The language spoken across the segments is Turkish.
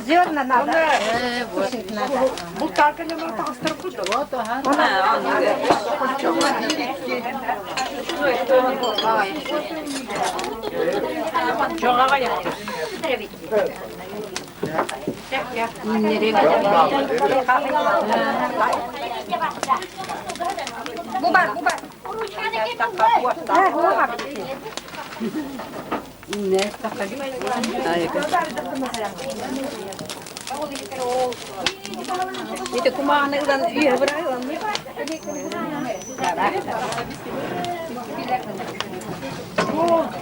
Зерна надо. Буталка не может остроить. Вот, Bubar. Itu kumana udah iya berapa?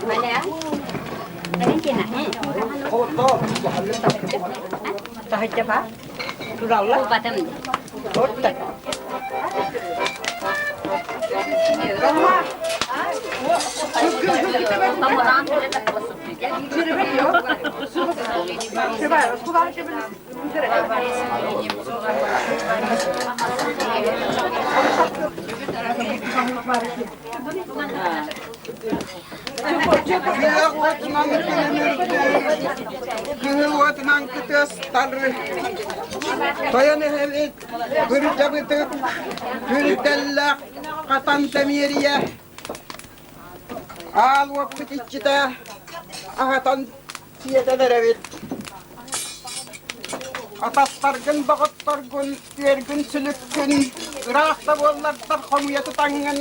Mana ya? Dari Cina. Tahu siapa? Sudah lah. Patem. Otak. Al waktu kita ahatan siapa derawit atas targen bakot targen selipkan rasa bolar terkomiyat tangan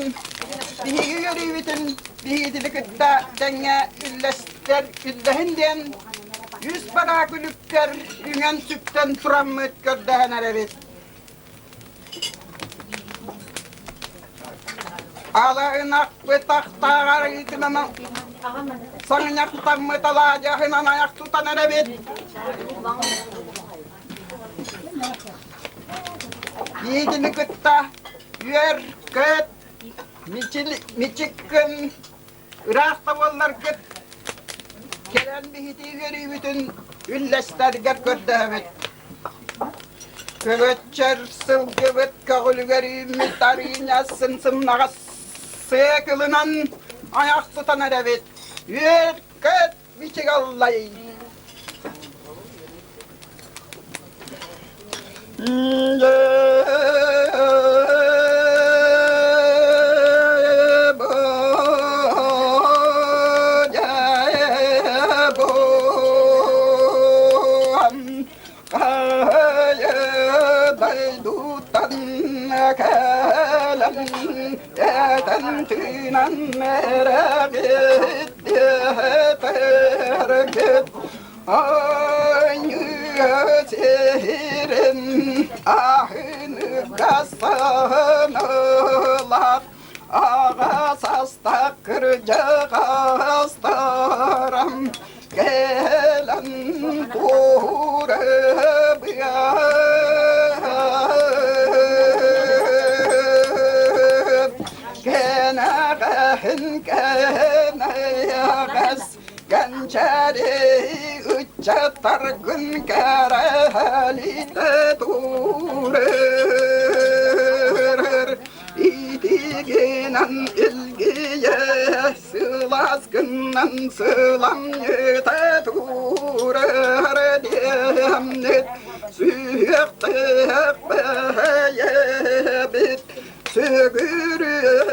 dihigiriwitin dihidilekta dengan ilaster ilahindian yüz para kulüpker dengan sütten turamet kerdahan derawit ala enak petak tagar itu memang sangat tamat ala jahe anak tutan ada bet. Ini kita yer ket micikkan rasa walar ket kalian bihiti geri bütün ülleşler kerdahat. Kebecer sılgıvet kağul geri mitarinya sensem nagas sekelinan ayak tutan edebet yer ket biçik Allah'ı Tantinan merabit terget aynı sehirin ahını kasanalar ağas hasta kırca hastaram gelen doğru bir hınkanayağız Gançari uçatar gün karalite durur İdiğinen ilgiye sılasgından sılam yete durur Diyemnet süyektek beye bit Sügürüye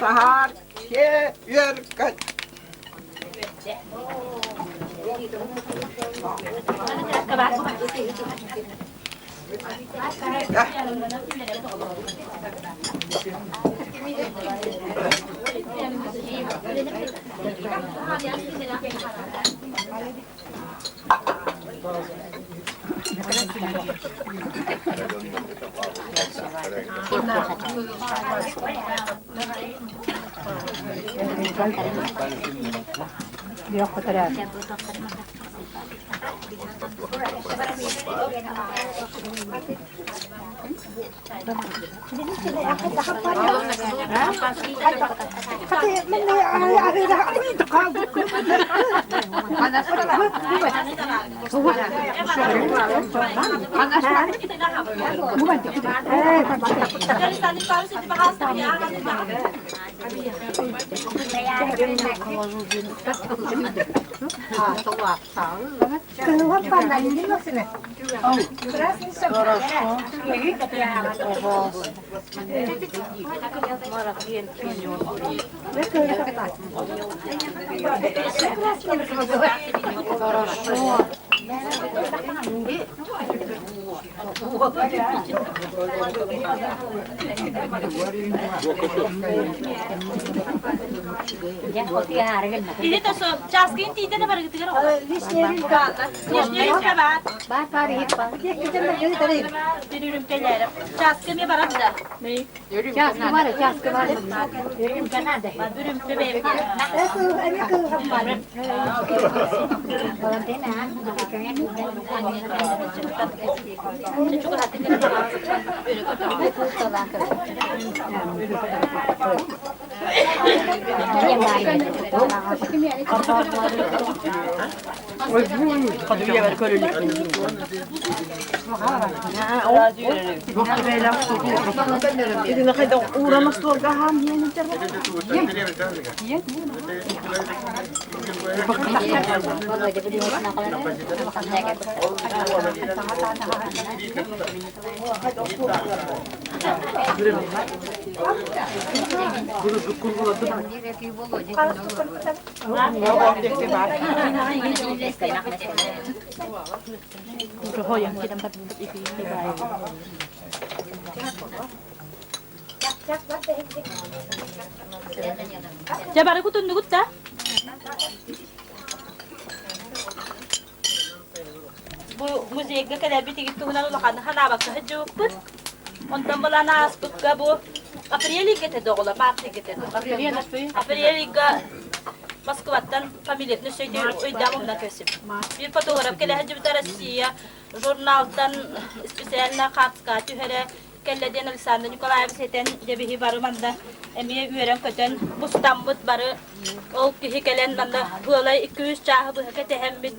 Sahar ke yerkat. Yok fotoğraf. Ini tuh so, jaskin tidak ada barang itu kan? Lisnya berapa? Berapa hari itu? Kita beli tadi. Jadi udah pelajari. Jaskinnya berapa dah? Jas kemarin. Yürüyüm kan ada. Udah bebeğim. Itu ini ke kemarin. Karantina. Cukup hati kita. Coba aku tunduk tak? Bu müziğe kadar bir tek tuğla ulakan hala bak hacıp. Ondan bana nas bu Apriyeli getirdi oğlan, Mart'ta getirdi. Apriyeli Moskva'dan familiyetini söyledi, öydamımla kösüm. Bir fotoğraf kele hacı bir Rusya, jurnaldan spesiyaline katska tühere kelleden Alexander Nikolaevs'ten debihi barımanda emiye üyeren köten Mustambut barı ol ki kelen manda böyle 200 çahı bu hakete hembit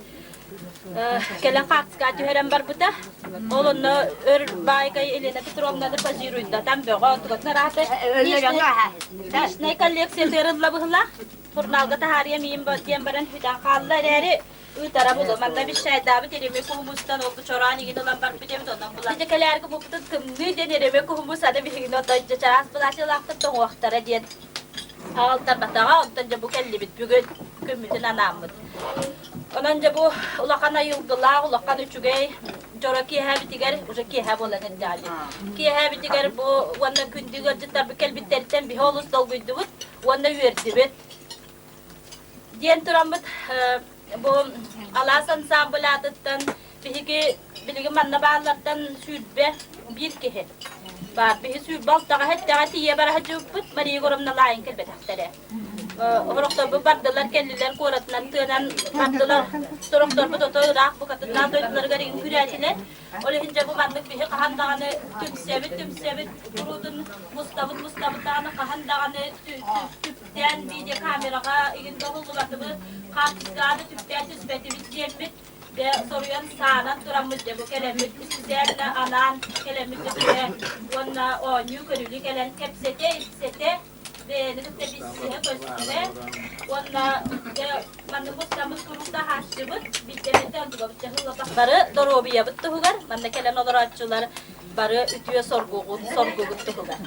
kelen katska tüheren bar buta olunu ör baygay Elena Petrovna da paziruyda tam böyle oturatna rahatı ne kallek seterilla buhla Jurnalda tahariye miyim batiyem baran hüdan kallar eri Utara bulu manda bir şey daha bir terime kuhumustan oldu çorani gidolan bar bir dem tondan bulan. Jadi kelar ku bukut kemni de terime kuhumus ada bir hino da jaras belasi lakta tong waktara diet. Al tabataga ondan jabu kelli bit bugün kümütün anamut. Onan jabu ulakana yıldıla ulakana üçügey joraki ha bitigar ujaki ha bolan edali. Ki ha bitigar bu wanna kundigar jitar bikel biterten biholus dolguydubut wanna yerdibet. Diyen turambut bu Alаас ansambulatıttan bilgi manna bağlardan südbe bir kehe. Var bir sürü baltağa hatta tiye bara hacıpıt bari gorumna layın kelbet haftare. Orokta bu bardalar kelliler koratlan tığanan bardalar soroktor bu totoy rak bu katından doydular garin küratine. Öyle hince bu bardak bir kahandağını tümsevit kurudun Mustav'ın kahandağını tüpten video kameraga ilgin doğulu bakımı kartızgâdı tüpten tüspeti bitcemit ve soruyan sağanan duramızda bu kelemit sizlerle anan kelemit de ona o yukarılı gelen kepsete ve nükte biz hep özüne ona mandı Mustav'ın kurulda haşçıbıt bittemitten duramızda barı dorobiya bitti hugar mandı kelen olarakçılar barı ütüye sorguğun tuhugar.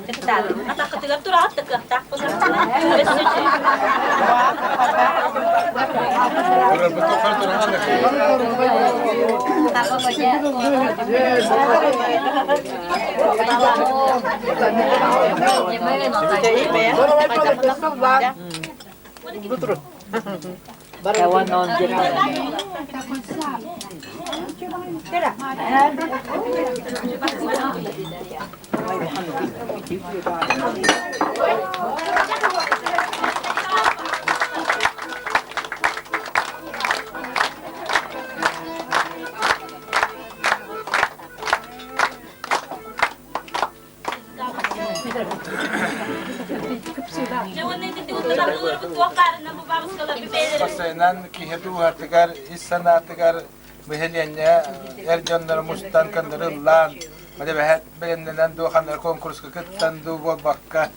Cepetan, atak ketigar tu rahat tekah tak pengertian. Hewan non Jepang. Sayınan ki hedu artıkar, issan artıkar behelyenye ercanlar mustan kanları lan. Hadi behet beğenilen doğanlar konkurska kıttan bol bakka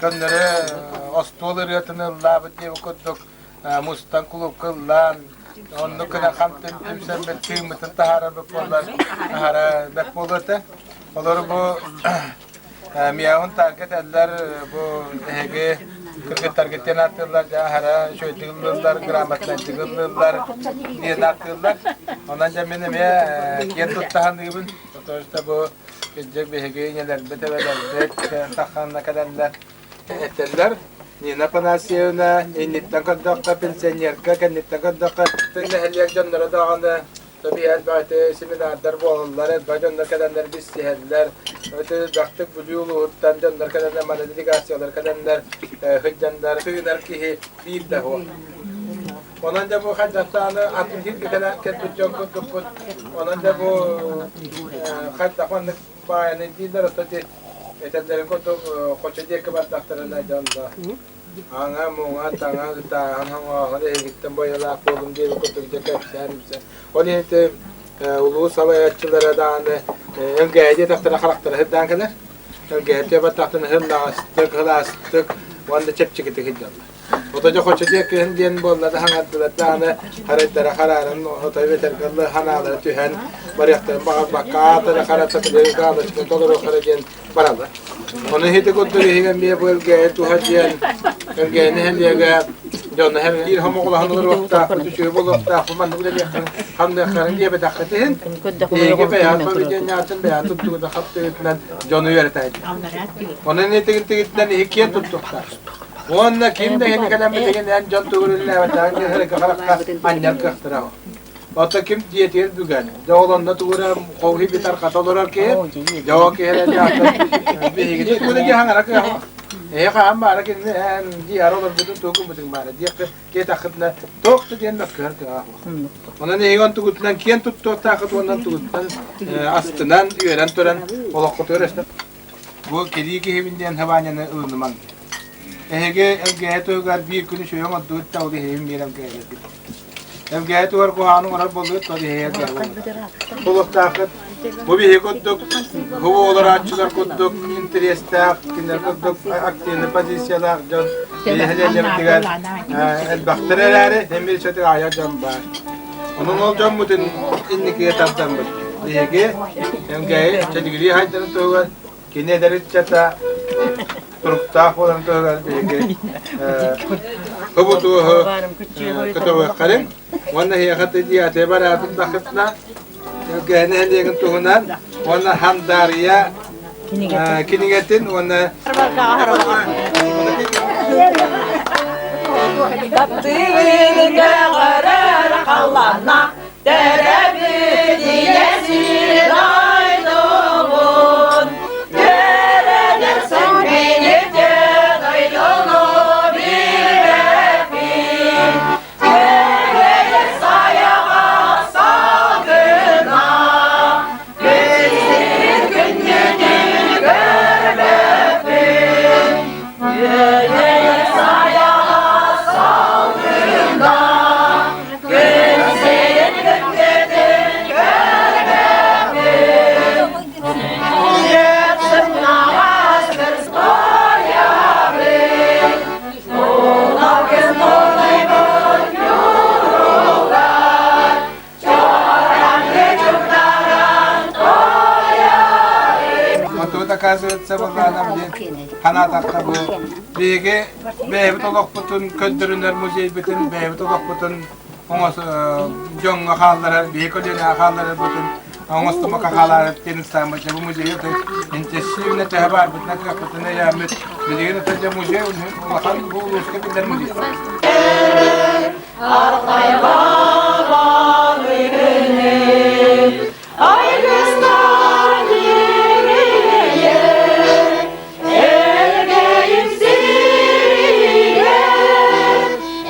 kanları ostolar yatını labıtı okuduk mustan kuluk kıllan. Onu kana kamtın tümsen bettiğim mıtın tahara bepolar tahara bepolar olur bu miyahun target eder bu hege kırgıt targetten atırlar hara şöyle tıgılırlar gramatla tıgılırlar diye atırlar ondan sonra benim ya kent tuttahan gibi işte bu gelecek bir hege neler beteveler tahanna kadarlar ettiler ni napanasiyona initten kadakka pensionerka kenitten kadakka penehliyak canlara dağında tabii elbette seminerler bollar elbette kadarlar biz seherler öte baktık bu yoluttan canlar kadarlar mana delegasyolar kadarlar hıccanlar hınar ki bir de o onun da bu hadattanı atılır kadar ketut çok kuput onun da bu hadattanı bayanı diler öte etedlerin kotu koçacıya kadar daktarına canlar Anga munga tanga ta hanga hade gittim boyala kolum diye kutuk cekap servis. Oni te ulu savaşçılara da engage tahtara karakter heddan kadar. Engage bat tahtana hılastık wanda çepçik hiddan. Otoca hoçacık diyen bolla da hanga da haredara hararan otoy veter kallı hanalar tühen bariyaktan bakka ta karata de gala çıkan toloro harajen barala. Onu hede koddu higen bir bölge tuhaciyen engene heliga jonna her bir homoğla hanılır vakta düşüyor bolukta kuman bile bir hamda karın diye bedakatihin ege beyaz böyle nyatın beyaz tuttu da hapte etlen jonu yöretaydı. Onun ne tegitlen hikiye tuttukta. Onna kimde hedi kalam begen en jon tuğurunla vatan her karakka anyak kahtara. Ota kim diyetir bügen. Dağolanda tuğura kovhi bitar katalorar ki jawa ki hele jatı bir higi bu da hangarak ham bara ki di arolar bütün tokum bütün bara diye ki takıtla toktu diyen bakar ki ona ne higon tukutlan kiyen tuttu takıt ondan tukutlan astından öğren tören olak töreşte bu kedi ki hevinden havanyanı ılınman ege togar bir günü şöyle ama dut tavdi hevim biram geldi Evgâet var ko hanım orar bolu tabi heyet var. Buluk takıt. Bu bir hekodduk. Bu olarakçılar kodduk. Interesta kinler kodduk. Aktivne pozisyalar can. Heleler diğer el bakterileri demir çatı aya can var. Onun ol can mutin inniki taptan bu. Diyege evgâet çedigri haydan toğal. Kine derit çata. Turukta falan toğal diyege. Hubutu katawa qarin. Wana hiya khatidi atebara tadakhatna gane heligan tuhunan wana hamdariya kinigatin wana Taptilin qarar qallana derebi diyesin aydoğun kasıtsa bulana bilin. Kanadakta bu. Bege beybi tolok butun köndürünler muzey bütün beybi tolok butun oңос jonga hallara bir kolena hallara butun oңос tuma kahalar tinsa mı bu muzey yok. İntesivne tehbar bitne kapatına ya mit. Bilgini tece muzey onu bakan bu uluska bilir muzey. Arkaya bağlı günü ay kızlar yürüye elgeyim siriye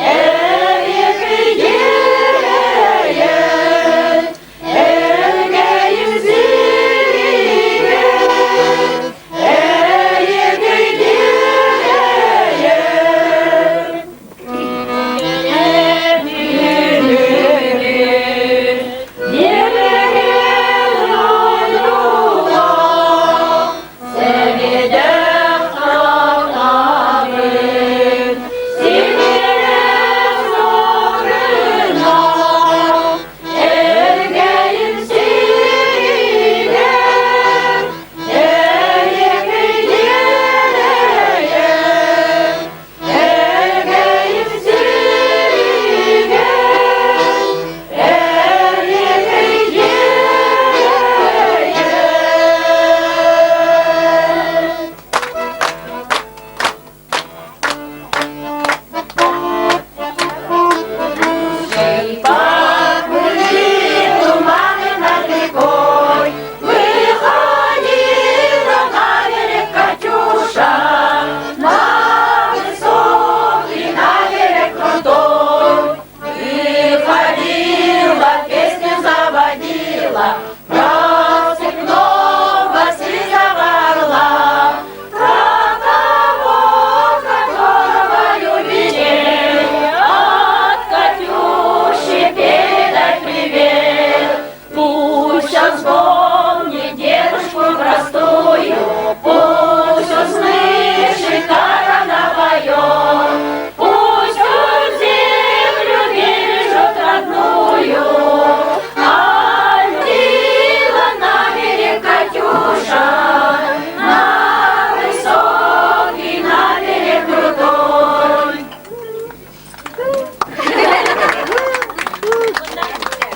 elgeyim yürüye elgeyim siriye elgeyim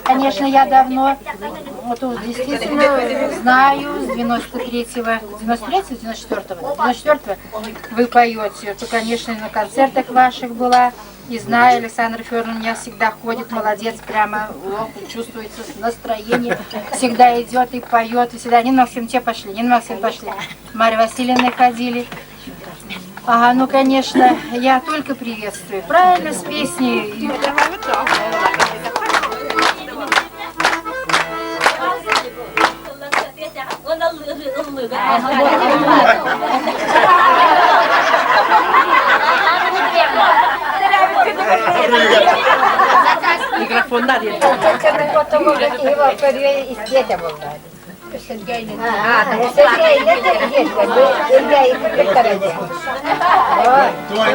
Конечно, я давно, вот действительно знаю с 93-го, 94-го вы поете. То, конечно, и на концертах ваших была. И знаю, Александра Федоровна у меня всегда ходит, молодец, прямо чувствуется настроение. Всегда идет и поет, и всегда. Нина Максимовна, те пошли, Нина Максимовна пошли. Марья Васильевна ходили. Ага, ну, конечно, я только приветствую. Правильно, с песней. Mikrofonlar yedim.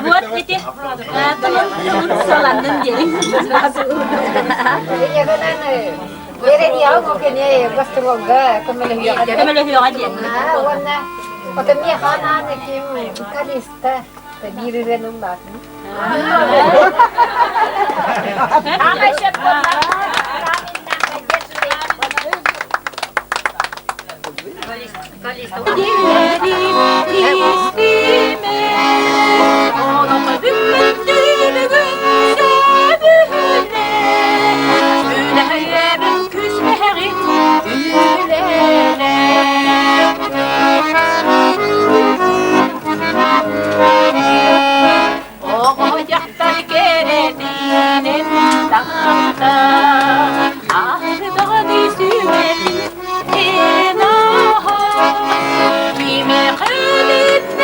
Вот эти саланның дерек. Kime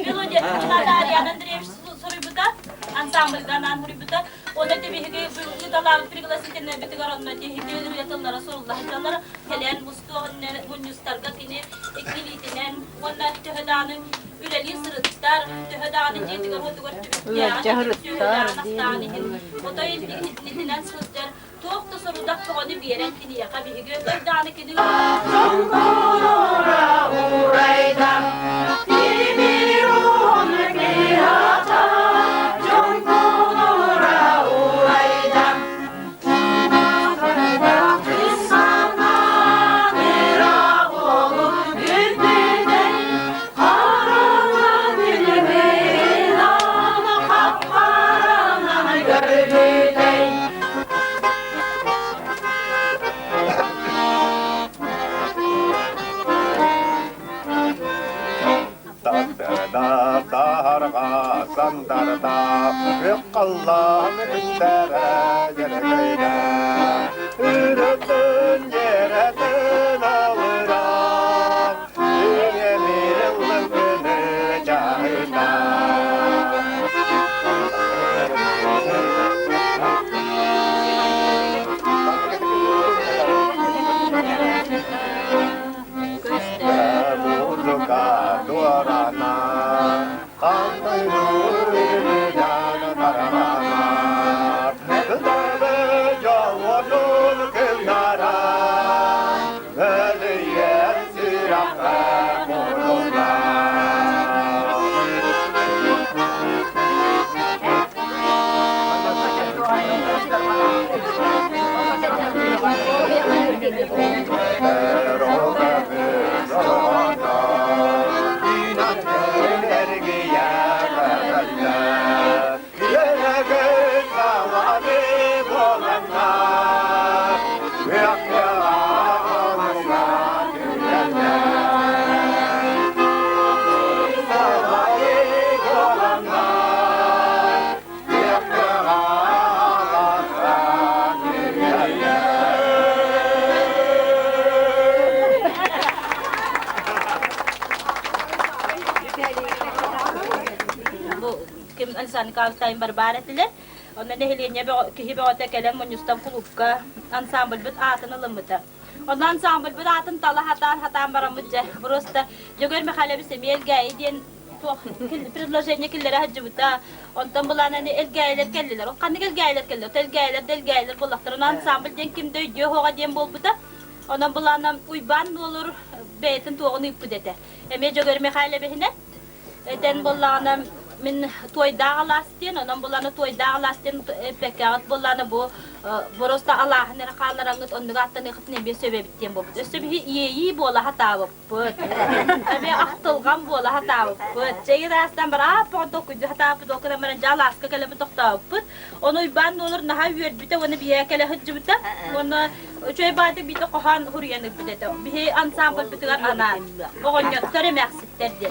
Melodi Nadarya'nın direvşi sorubuda ansamble'dan anhuribuda o da tabii ki bu dalar priglasitin bir tıgaranma diye hikayeleri yatanlara soruldu hatanlara helen mustuğun bunyustarga tini ekilitinen onlar tühdanı üleli sırıtlar tühdanı cedigar hodugar tühdanı nastanihin o da nitinen sırıtlar Tuğukta soruda çoğunu bir yere tini yaka bir hikayeleri dağını kedi Jonkunura urayda Timirun kihata Jonkunura urayda Sana nera olup yüzüden Karana dilmeyin ana kapkarana gördüden Dağarga sandarda Yıkallam ündere yergeyde Ürüdün yeredin alıram Üremirin lümbünü cahide Muzuka duarana Kanday nuruyana karavana Kıdave cavanun kıllara Veliyen sirahve murullar Kim alsan kaltayım barbaret ile ondan ehliye kihibe ote kelem munyustan kulukka ensemble bit atın alımıta. Ondan ensemble bit atın tala hatan baramıca. Burası jogar mehalebi semiyel gaydiyen предложение келләре хаҗыбыта. Онтан буланы элгәйләр келләр. O канны элгәйләр келләр. Элгәйләр булактырын ансамбль ден кимдә үҗө хога ден булбыта. Онан буланы уйбан olur бейтин тугын иппидете. Эме jogar mehalebi hine. Eden буланы min Tuойдаах Алаас diyen, ondan bulana Tuойдаах Алаас diyen pekağıt bulana bu borosta Allah'ın kallarangıt onu gattan ekitne bir sebep diyen bu. Öste bir iyi bu ola hata bu. Abi ahtılgan bu ola hata bu. Çeyir aslan bir apon dokuydu hata bu dokuda bana Alaaska kelime tokta bu. Onu ben olur naha yürüt bite onu bir yekele hıcı bite. Onu çoğu badı bite kohan huriyanık bite. Bir ensemble bitigar ana. Oğun yöktörü meksitler diye.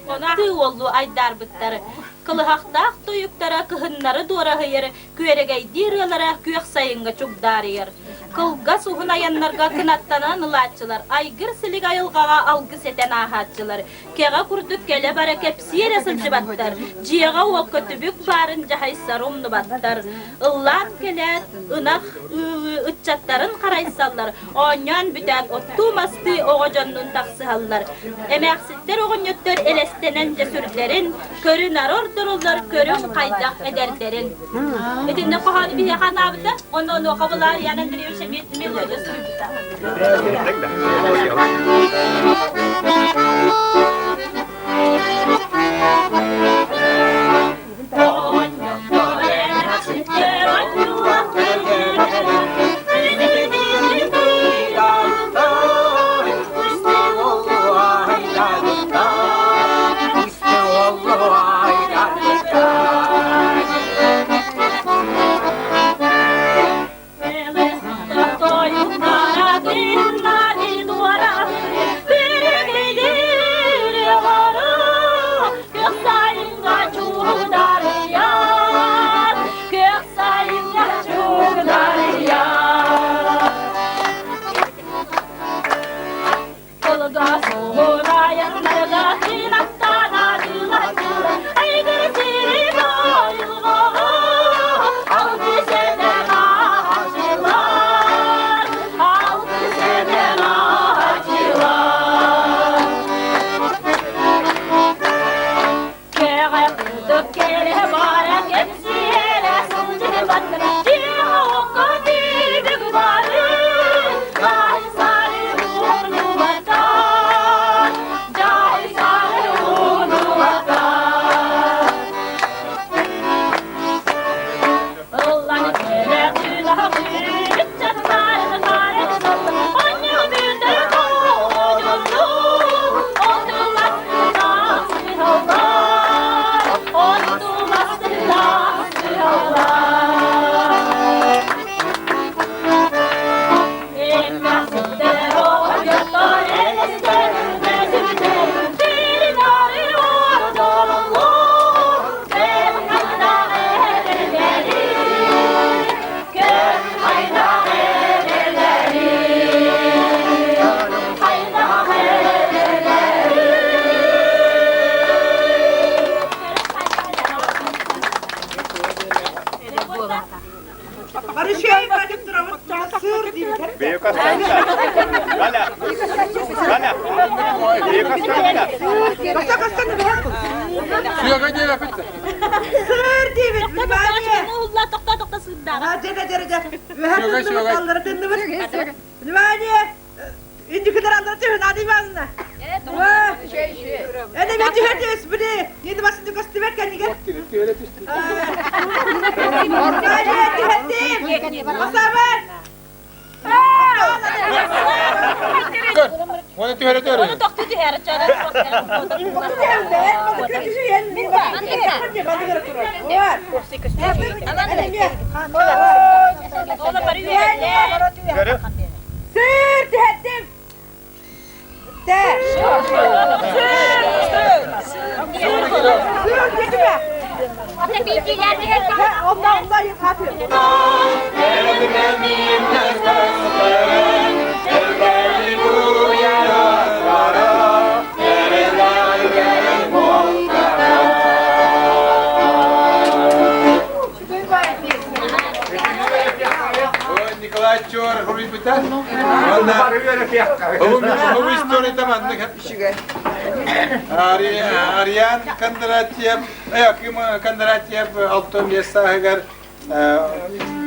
Ona tığ oldu aydar bitleri. Kılıhaqtaq tuyuktara kıhınları dora hıyır. Küyeregey diriyalara kuyaq sayınga çok darıyır. Kılga suhuna yanlarga kınattanan ılatçılar. Aygır silik ayılgağa algı seten ahatçılar. Kega kurduk kele bara kepsiye sılcı battar. Ciyaga o kötübük barınca haysar umnu battar. Illan kele ınaq ıtçatların karaysallar. Onyan büten ottu mastı oğacannun taksıhallar. Emeksitler oğun yöttör elestenen cesürlerin. Körün arordurullar, körün kaydak ederlerin. Edinne kohani bir yakan abita. Onu okabular yanındırıyor semiyetimi öyle sürübüta. Barışayım bakıp duramı sığır diyeyim. Büyük aslan. Gala. Gala. Büyük aslan gala. Kaçak aslanı be. Suya kaçıyor ya bitti. Sığır diyeyim. Bilmaniye. Allah tokta sığdar. Ha cere. Mühendislik kalları dinlemez. Bilmaniye. İndi kadar anlatıyorsun hadi bazına. Öyle bir cühet ismini. Yedi basını göstermek kendine. Bilmaniye cühetim. Masamer. Gör. Onu tühere diyor. Onu toktu diğer çare. Ola bari Görü. Sığır cühetim. De. Sığır cühetime. Ondan yapıyor. Nikolay Çor, hurri biter. Valla. Bu istori tamam ne kadar. Aryan Kandratyap, ayakım Kandratyap altın yesahigar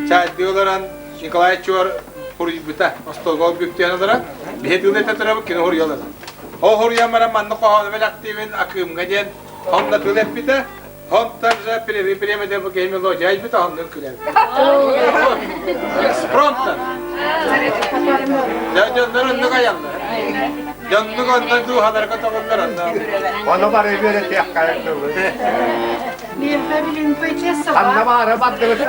çay diyorlar Nikolay Çor hurri biter. Ostogol büktüyanlara bir hediye tetrabı kino hurriyorlar. O hurriya mara mandı kohan ve aktivin akım gajen. Onda tülep biter. Hontarza premede bu game lo jaj bita hondan kuler. Pronta. Jandarın ne kayandı? Jandarın ondan 2000 kata onlarında. Onu bari böyle tekrar etti. Bilin payçesi var. Anlama araba dedi.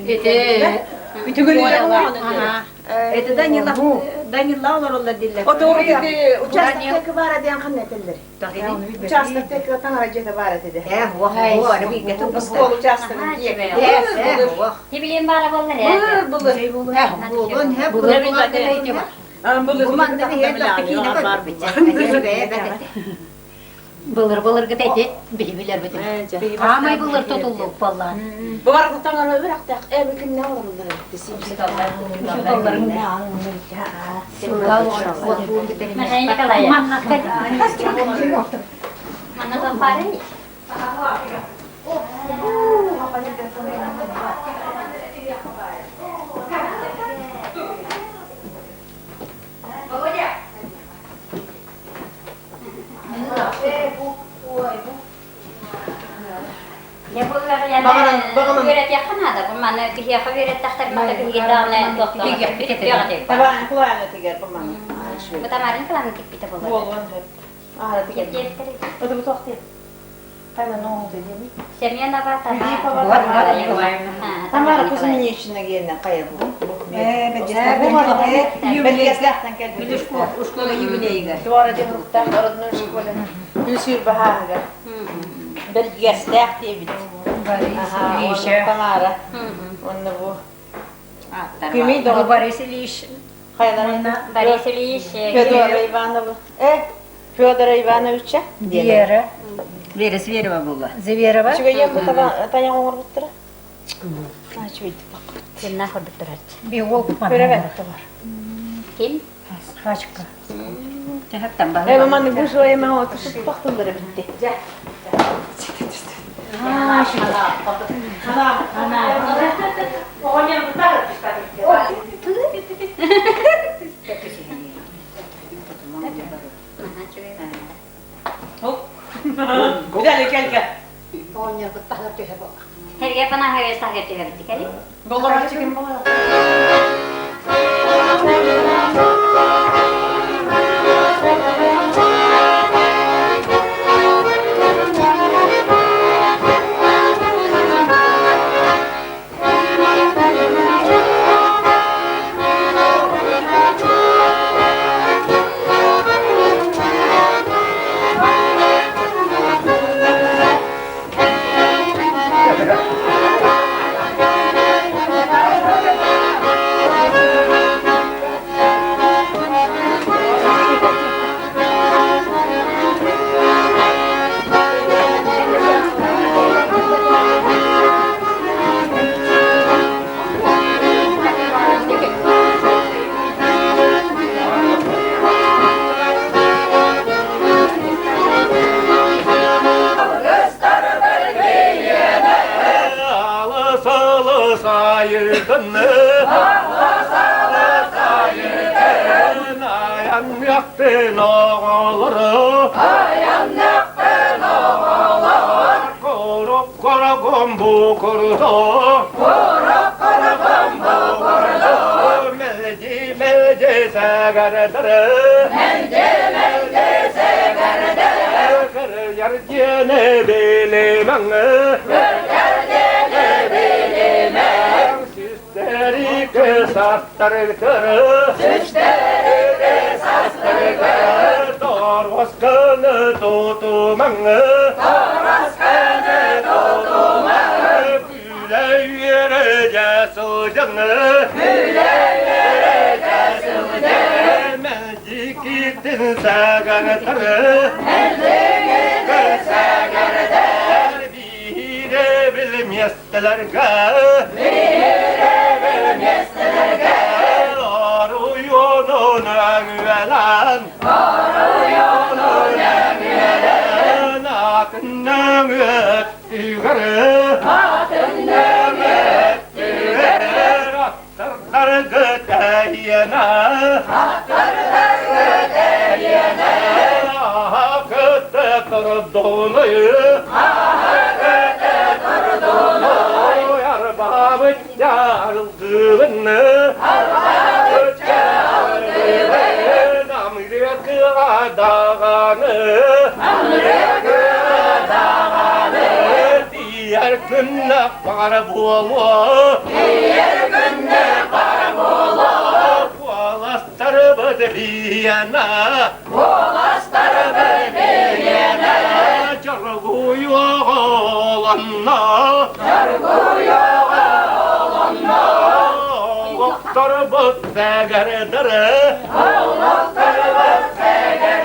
Это... Itu gini lah. Itu dah nyelah. Danilla olur diller. O doğru dedi. Участоктеки бар ediyen kannetelleri. Участоктеки otan aracete var dedi. Var bir getir. Uskol участоктеки. Hibilin bara bulur ya. Bulur gidecek. Bilir bitir. Amay bulur tutuldu vallahi. Bu var kutan öbür aktak. Evikin ne olur bunlar? Masaya kalay ya. Mana tuh pare nih? Ya bu ya göret yakın ada. Bu mana kihya göret tahta mata kihya dağına doktor. Taban kulağına tiger bu mana. Bu tamarin kalan kita boleh. Bolon hep. Ahara tiger. O da bu tohti. Hemen ne oldu dedi. Semia apa tamar? Tamara kızımın içine gelene kaya bu. Bu mana ben gezlekten geldim. Bilus uskola yubileyga. Duvara demruktan aradın şkolana. Bilsir bahaga. Ben gezlek diye bitti. Aha, Tamara. Onu bu. Kimi de Bu Borisiliş. Hayırlarına. Borisiliş. Fyodor Ivanovu. Fyodor Ivanoviç'e. Вера. Veri Sverova bulla. Заверова. Чего я бы тanya ngomor betul? Ah, cuy bak. Sen nahor doktorat. Биолог Görevet мама. var. Kim? Хачка. Cahap tambah. Hemen bu şu hemen o tutup baktıları bitti. Pokoknya bentar Güzel gel. Herge pana herge sakit herge kali. Dolar çekim bana. Yaktın oğulları Ayan yaktın oğulları Koruk korugum bu kurudu Koruk korugum bu kurudu Melci segerdir Melci segerdir Kır yercini bilemem Kır yercini bilemem Süsleri kısattır kırı Süsleri Torvaskanı tutumanı Torvaskanı tutumanı Güle yürece sucanı Güle yürece sucanı Melcik gittin sagartarı Melcik gittin sagartar Bire bilmezdiler ga Bire bilmezdiler ga Aruyunun öngülen Aruyunun öngülen Atının öttüğürü Atının öttüğürü Attırlar gıdeyene Attırlar gıdeyene Aha gıdı kırduğunu Aha gıdı kırduğunu Yarbabı çağrıldığını Yarbabı çağrıldığını Amriyakı adağını Amriyakı adağını Diğer günne para bulu Diğer günne para bulu Kualastarı bıdriyana Boğazları bıdriyana Carguyu olanna Carguyu olanna Doktor bıdriyana Doktor bıdriyana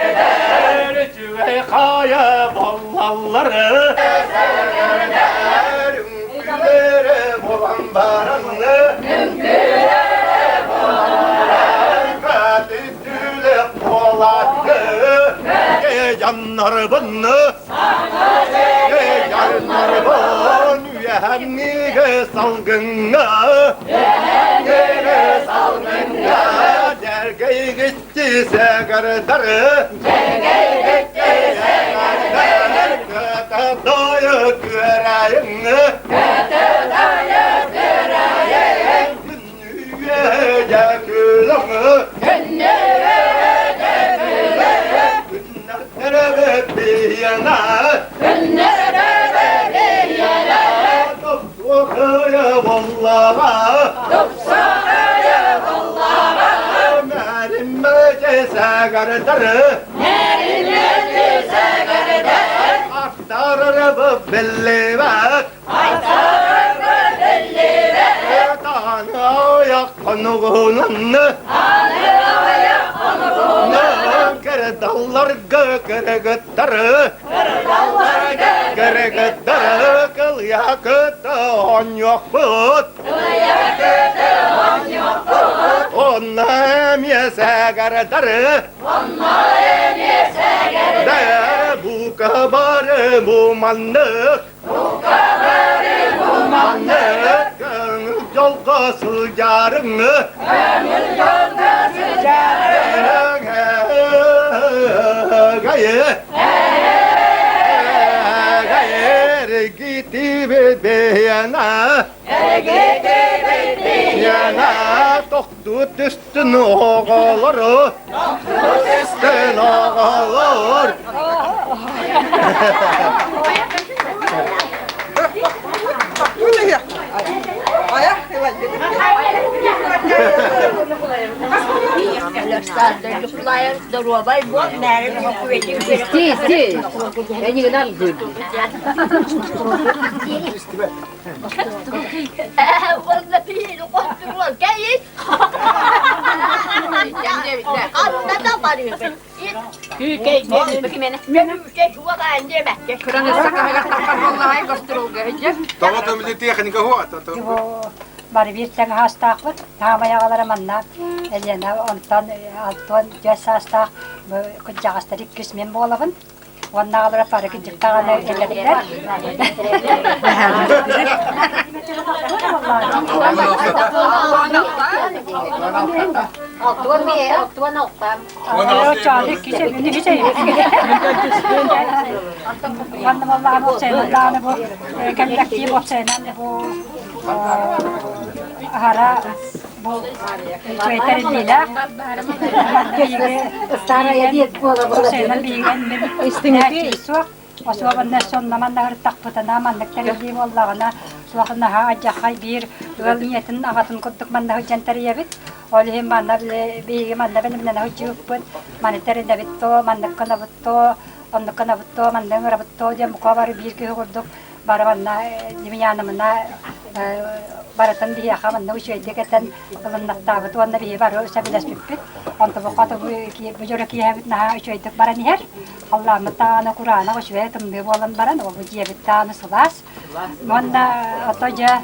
Tüve kaya ballalları Ünkülere bolan baranlı Yanlar bunu yanlar bunu Yehemmiye salgınla Dergeyi gitti segerdarı Köte dayı göreyim Günnüye yakılımı Yana Topsaya vallaha Merimece segerdarı Aktarır bu belli bak Tanı yakınığınını Kırdallar gırgıttarı Gırgıttarı Kıl yakıtı on yok but Onunla emyese gırdarı Bu kabarı bu manlık Gönül yolgası yarını Gayer gitti beyana Yana toktut üstün oğulları Üstün oğulur Ayak Bari bir tane hastalık, tamamaya manna, elena ondan altın göz hastalık, kucak hastalık kısmen boğulabın. Onlara para gidip tane elediler. Bu veterinerler saraya diyet bola senin bilgen istinati o zaman son namanda takpıta namandıkları gibi Allah'ına suakına hacakay bir niyetin ağatın kudduk manda hücenteri bit olihim manda bir manda benim ne hücük bit maniteri de bitto manda kana bitto onda kana bitto manda ngara bitto diye mukavari bir ki kurduk baravanna dünyanımına baratan diye kaman ne uçuyor deketen kılınmakta bu tuanna bir var o sebiles bipit onda bu katı bu jora ki hem na uçuyor dek barani her Allah mata Kur'an'a uçuyor tumbe bolan baran o bu diye bitan sulas manda ataja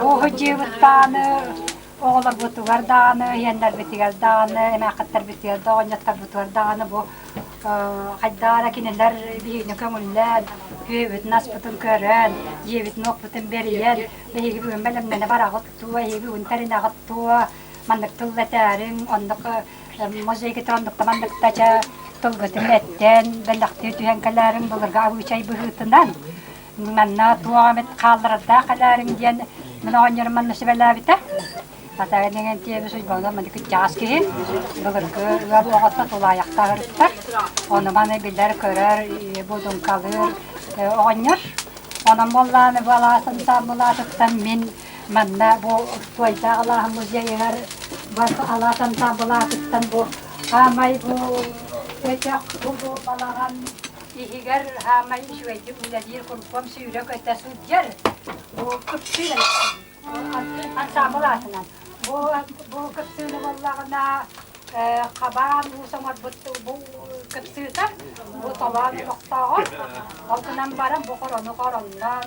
o hıcı bitan oğlar bu tuvardan yenler bitigardan emakatlar bitigardan yatkar bitigardan bu haydara kineler bir nekamuller Hüvit nas putun kören, yevit nok putun beriyen, behi gibi ömbelim ne var ağıttuğa, yevi untarin ağıttuğa, mandık tıllatarın, ondık mozaik etrandıq tamandık taca tılgıtın etten, bellakti tühen kaların bulurga avu çay bıhıtından, manna tuğamet kaldırda kaların diyen, mana onyarım manna sebella bita. Hatta dengan tiap suj bangga mandik jas kihin, bulurga gabu ağıtta tulayakta hırıttar, onu mana bilir körer, budun kalır, oğanlar. Onun bollarını balasın, bulaşıktan min manna bu Tuойdaах Allah'ımız yayar Başka Alaas'tan tabulatıktan bu hamay bu ötek bu balagan ihiger hamay şüveydi uledir kurpam sürek ötesi yer bu kıpsıyla ansabulatından bu kıpsıyla vallağına kaban bu samar bu kıpsıyla bu tavan noktağı altından baran bu korondan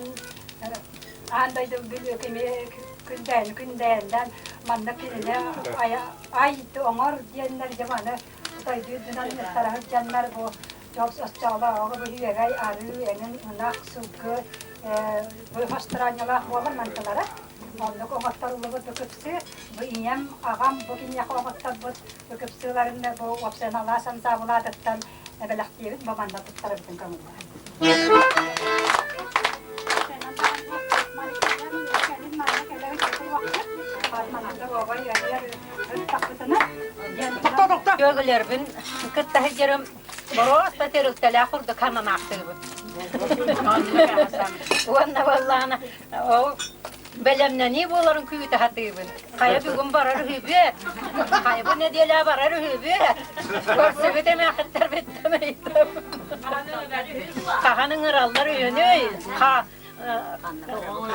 andaydım biliyor ki gündenden mandakine ay onlar diyenler zamanı tay dünden tarafı canlar bu çok sağla o bu hiyagay arı enin naksuku bu hastranyalar var mantalara onu komatlarla bu köpse bu iyem ağam bugün yakomatlar bu köpselerin bu opsiyon Alaasan sabuladıktan belaktiyevet babanda tuttar bütün kamular. Göglerbin kıtta hecerim borosta terükteler kurdu kanan aktırdı. Onda vallana o belemne ni boların küyüte hatibin. Kaya bugün barar hübe. Kaya bu ne diyeler barar hübe. Korsa biteme akıttar biteme. Kahanın ırallar yönü.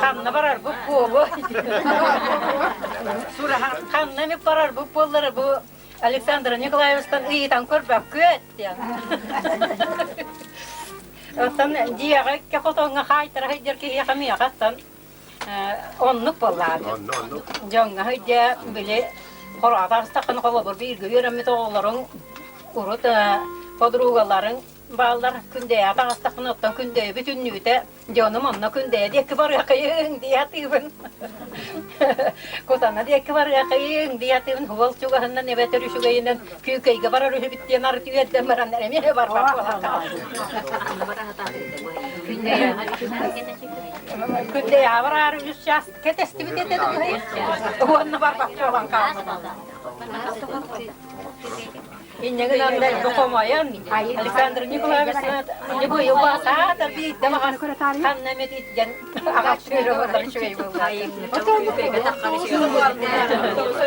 Kanna barar bu bu. Sura kanna mi barar bu bolları bu. Alexandra Nikolaevs'tan iyitan korbak köt ya. Otan diye ki fotoğrafı haytara haydir ki yakami yakastan onluk bolladı. Jonga haydi bile horatarsta kan kova bir görüm toğların urut podrugaların ballar günde atağıstakın ottan günde bütün nüte canım onunla günde diye ki var yakayın diye atıyın. Kotana diye ki var yakayın diye atıyın. Huval çuğahından neveteri şugayından küykeyge var arı bittiyen artı üyetten varanlar emine var bak. Günde ya var arı üst şahs ketesti bitete de onunla var bak çoğan kalmadan. İnneğin anlar dokumayan Alexandra Nikolaevs'ın ne bu yuva saat bir demagan kannemet itken ağaçları oradan şöyle bulayım.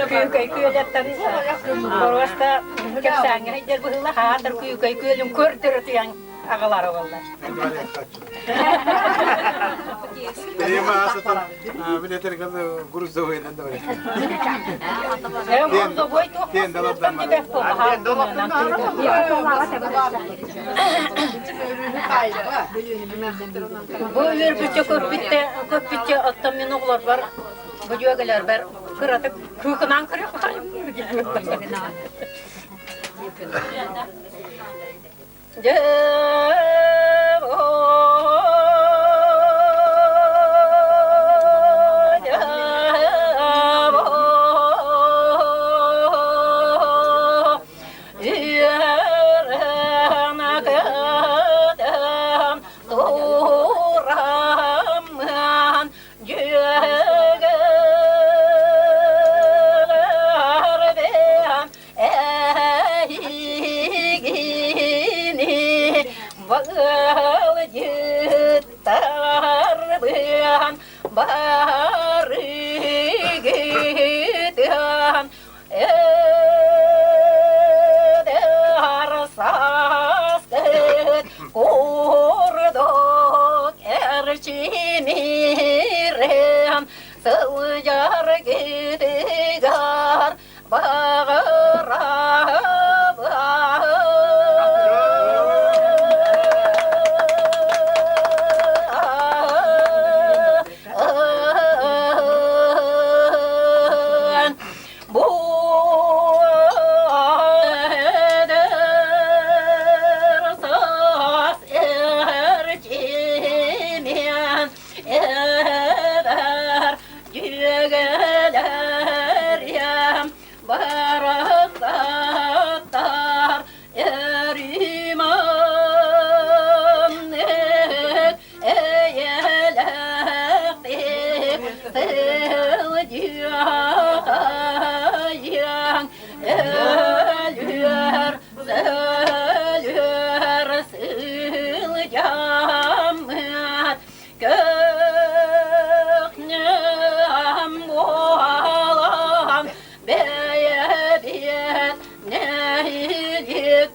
Küykey köyletten borvasta kepsanga hider buhla hatar küykey köylüm kördürtüyen ağalar oğullar. Terima asatan militer kan gurus da oynan da öyle. Orada boytu. Tien dolaptan var. Bu yürüyüşçe köpütçe attamın oğullar var. Bu jögeler var. Kıratık kıkınan kırıyor.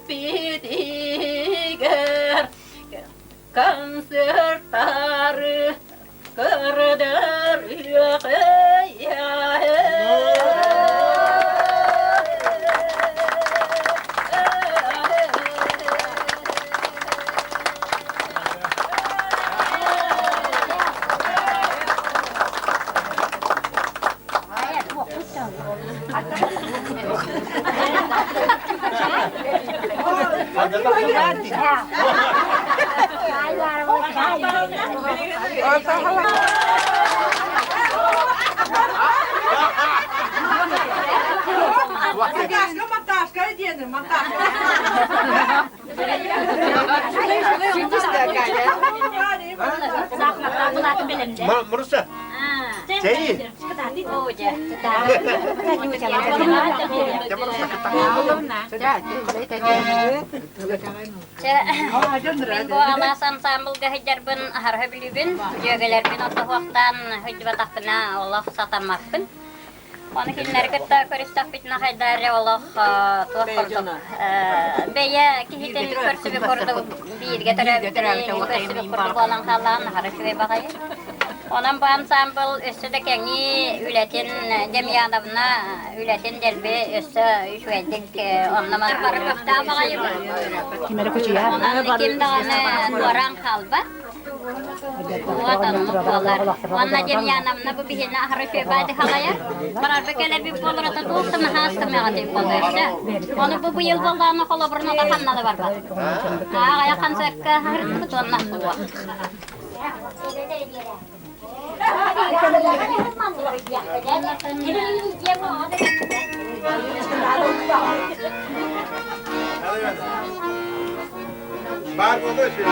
bitiger konsertları kırdır Murusa. Jadi. Min bu Alаас ensemble gahijarben harha bilibin jögeler bin otta waqtan hujba taqna Allah satamaqpın. Onu kinlergetta koristak bitna haydare Allah tuaqordu. Beya kihiten körsibe kordu birge tarabitini körsibe kordu bolan halan harha ve bagayı. Onun bu ensemble üstüde kengi ületin cemiyadabına ületin delbe üstü şüvedik onlama barıbıqta bagayı. Onun kim dağını duaran kalba. Vatanımız dolar. Onun cemiyanamına bu bihine ahırı şüveydi halaya. Karar bekeler bir bolurata doğsunu hastı meğadik bolursa. Onu bu yıl bollarını kolaburuna da kannalı var bak. Ağaya kansekka ahırı tuğunna suva. Var mı da şey?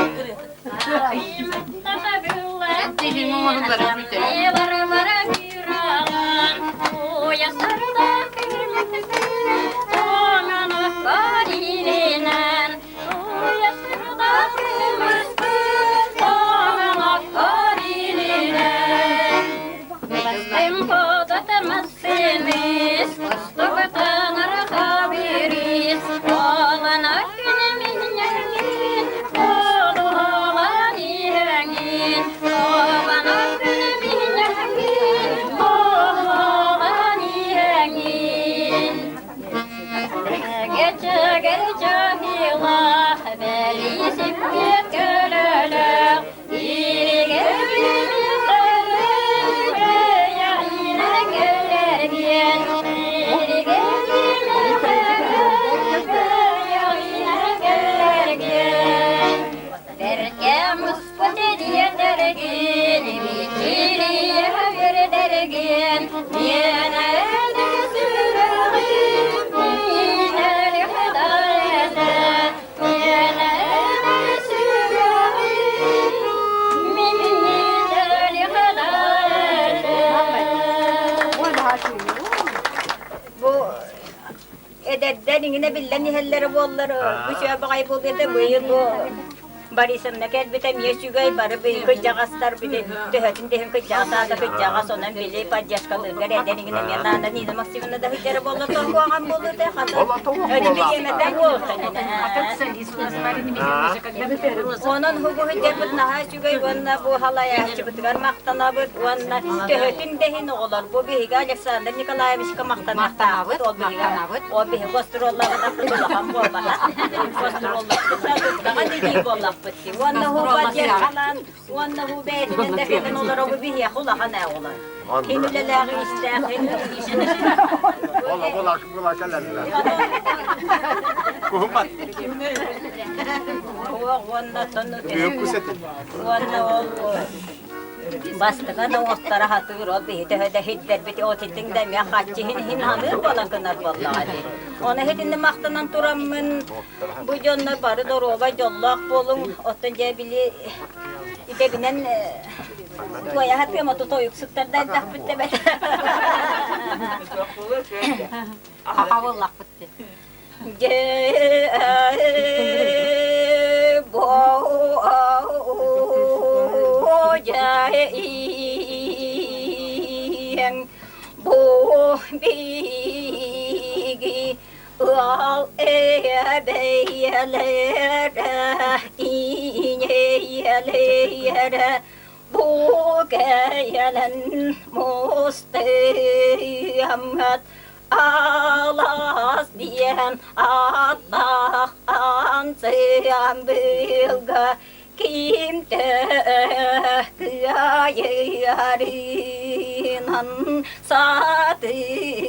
Dedengine billen nihelleri bolları. Bu şey bakay bol dedi bu yıl bu. Barisam naket bitem yeşugay barı bir kıcağastar bir de töhötün dehem kıcağasa da kıcağas onan bile pajjas kalır. Gare dedengine yanında ni de maksimunda da hıçarı bollar da bu ağam bolur da halı. Öyle bir yemeden olsun. Onun hubu hıçar bit naha şugay vanna bu halaya çıbıtgar maktana bit vanna töhötün dehin oğlar. Bu bir higa Alexander Nikolayevich maktana bit o bir higa. O bir kostrollar da kıcağam bollar. Kostrollar da dedi bollar. Wanna who budget halan, wanna who bed, and the heaven all over be here, hold on now. Can you let me stand in Ola kalanlar. Kuhumat. Wanna ton. Büyük kusetin. Wanna bastı kana ostara hatır o bir de hitler biti o titingden ya kaççihin hanır balakınar vallahi. Ona hedinde maktanan turamın bu jonlar barı doroba jollak bolun otunca bili ide binen bu ya hatta ama toyuk sıktardan da bitti be. Havallak bitti. Yang bu bigi al beylere ineylere bu gelen Mustahamet Alаас diyen Allah ansıyam bilge kimde kıyayarinan sadirinan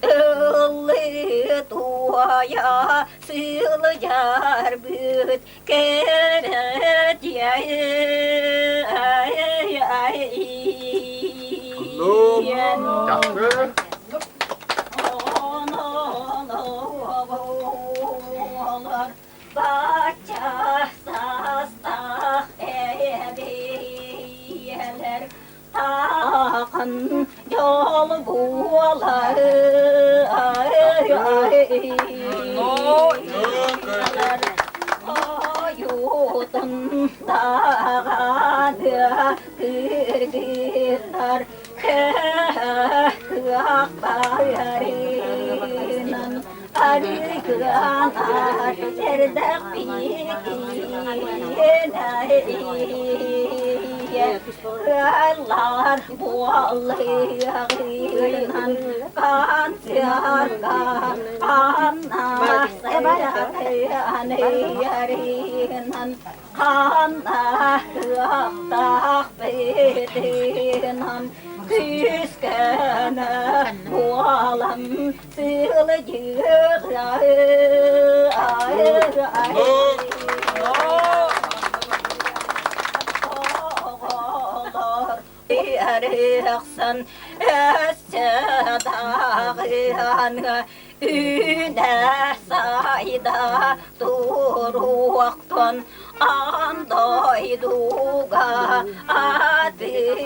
ıllı duaya sığılıyar büt keret Bahçe sastah edeyeler Akın yol buğalar Ayutun dağını kırgırlar Kıyak bayarınan arıgılar Serdek bikiyenayiye Kırlar buğalıyan kansiyarga Kanna sayarıyaniyan Kanna kıyak bedinan Küskene bualam sığılıyır Eriksen essedağıyan üne sayda duruqtan andayduga adirdiyen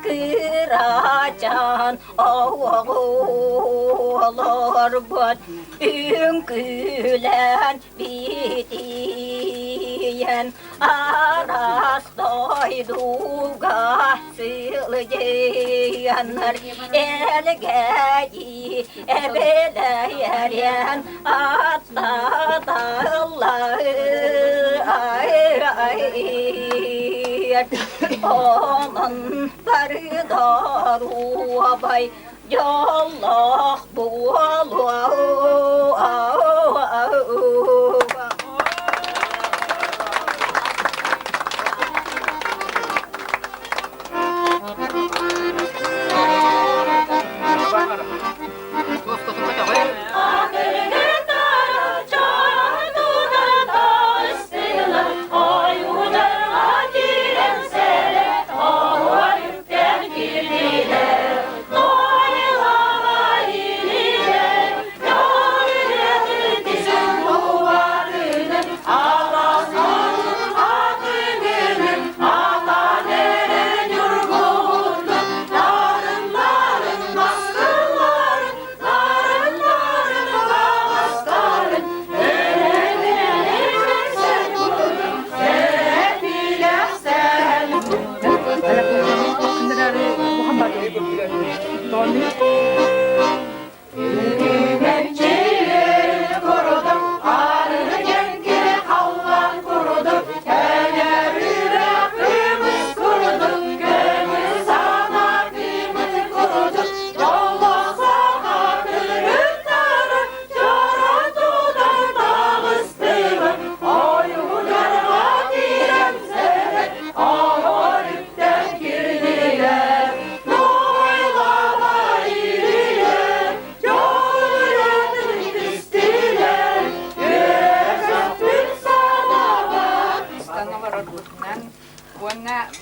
kıracan oğullar bot ünkülen bitiyen arastayduga sılceyenler elgeyi ebeleyen atlatırlar onun dardaru abay yallah bualu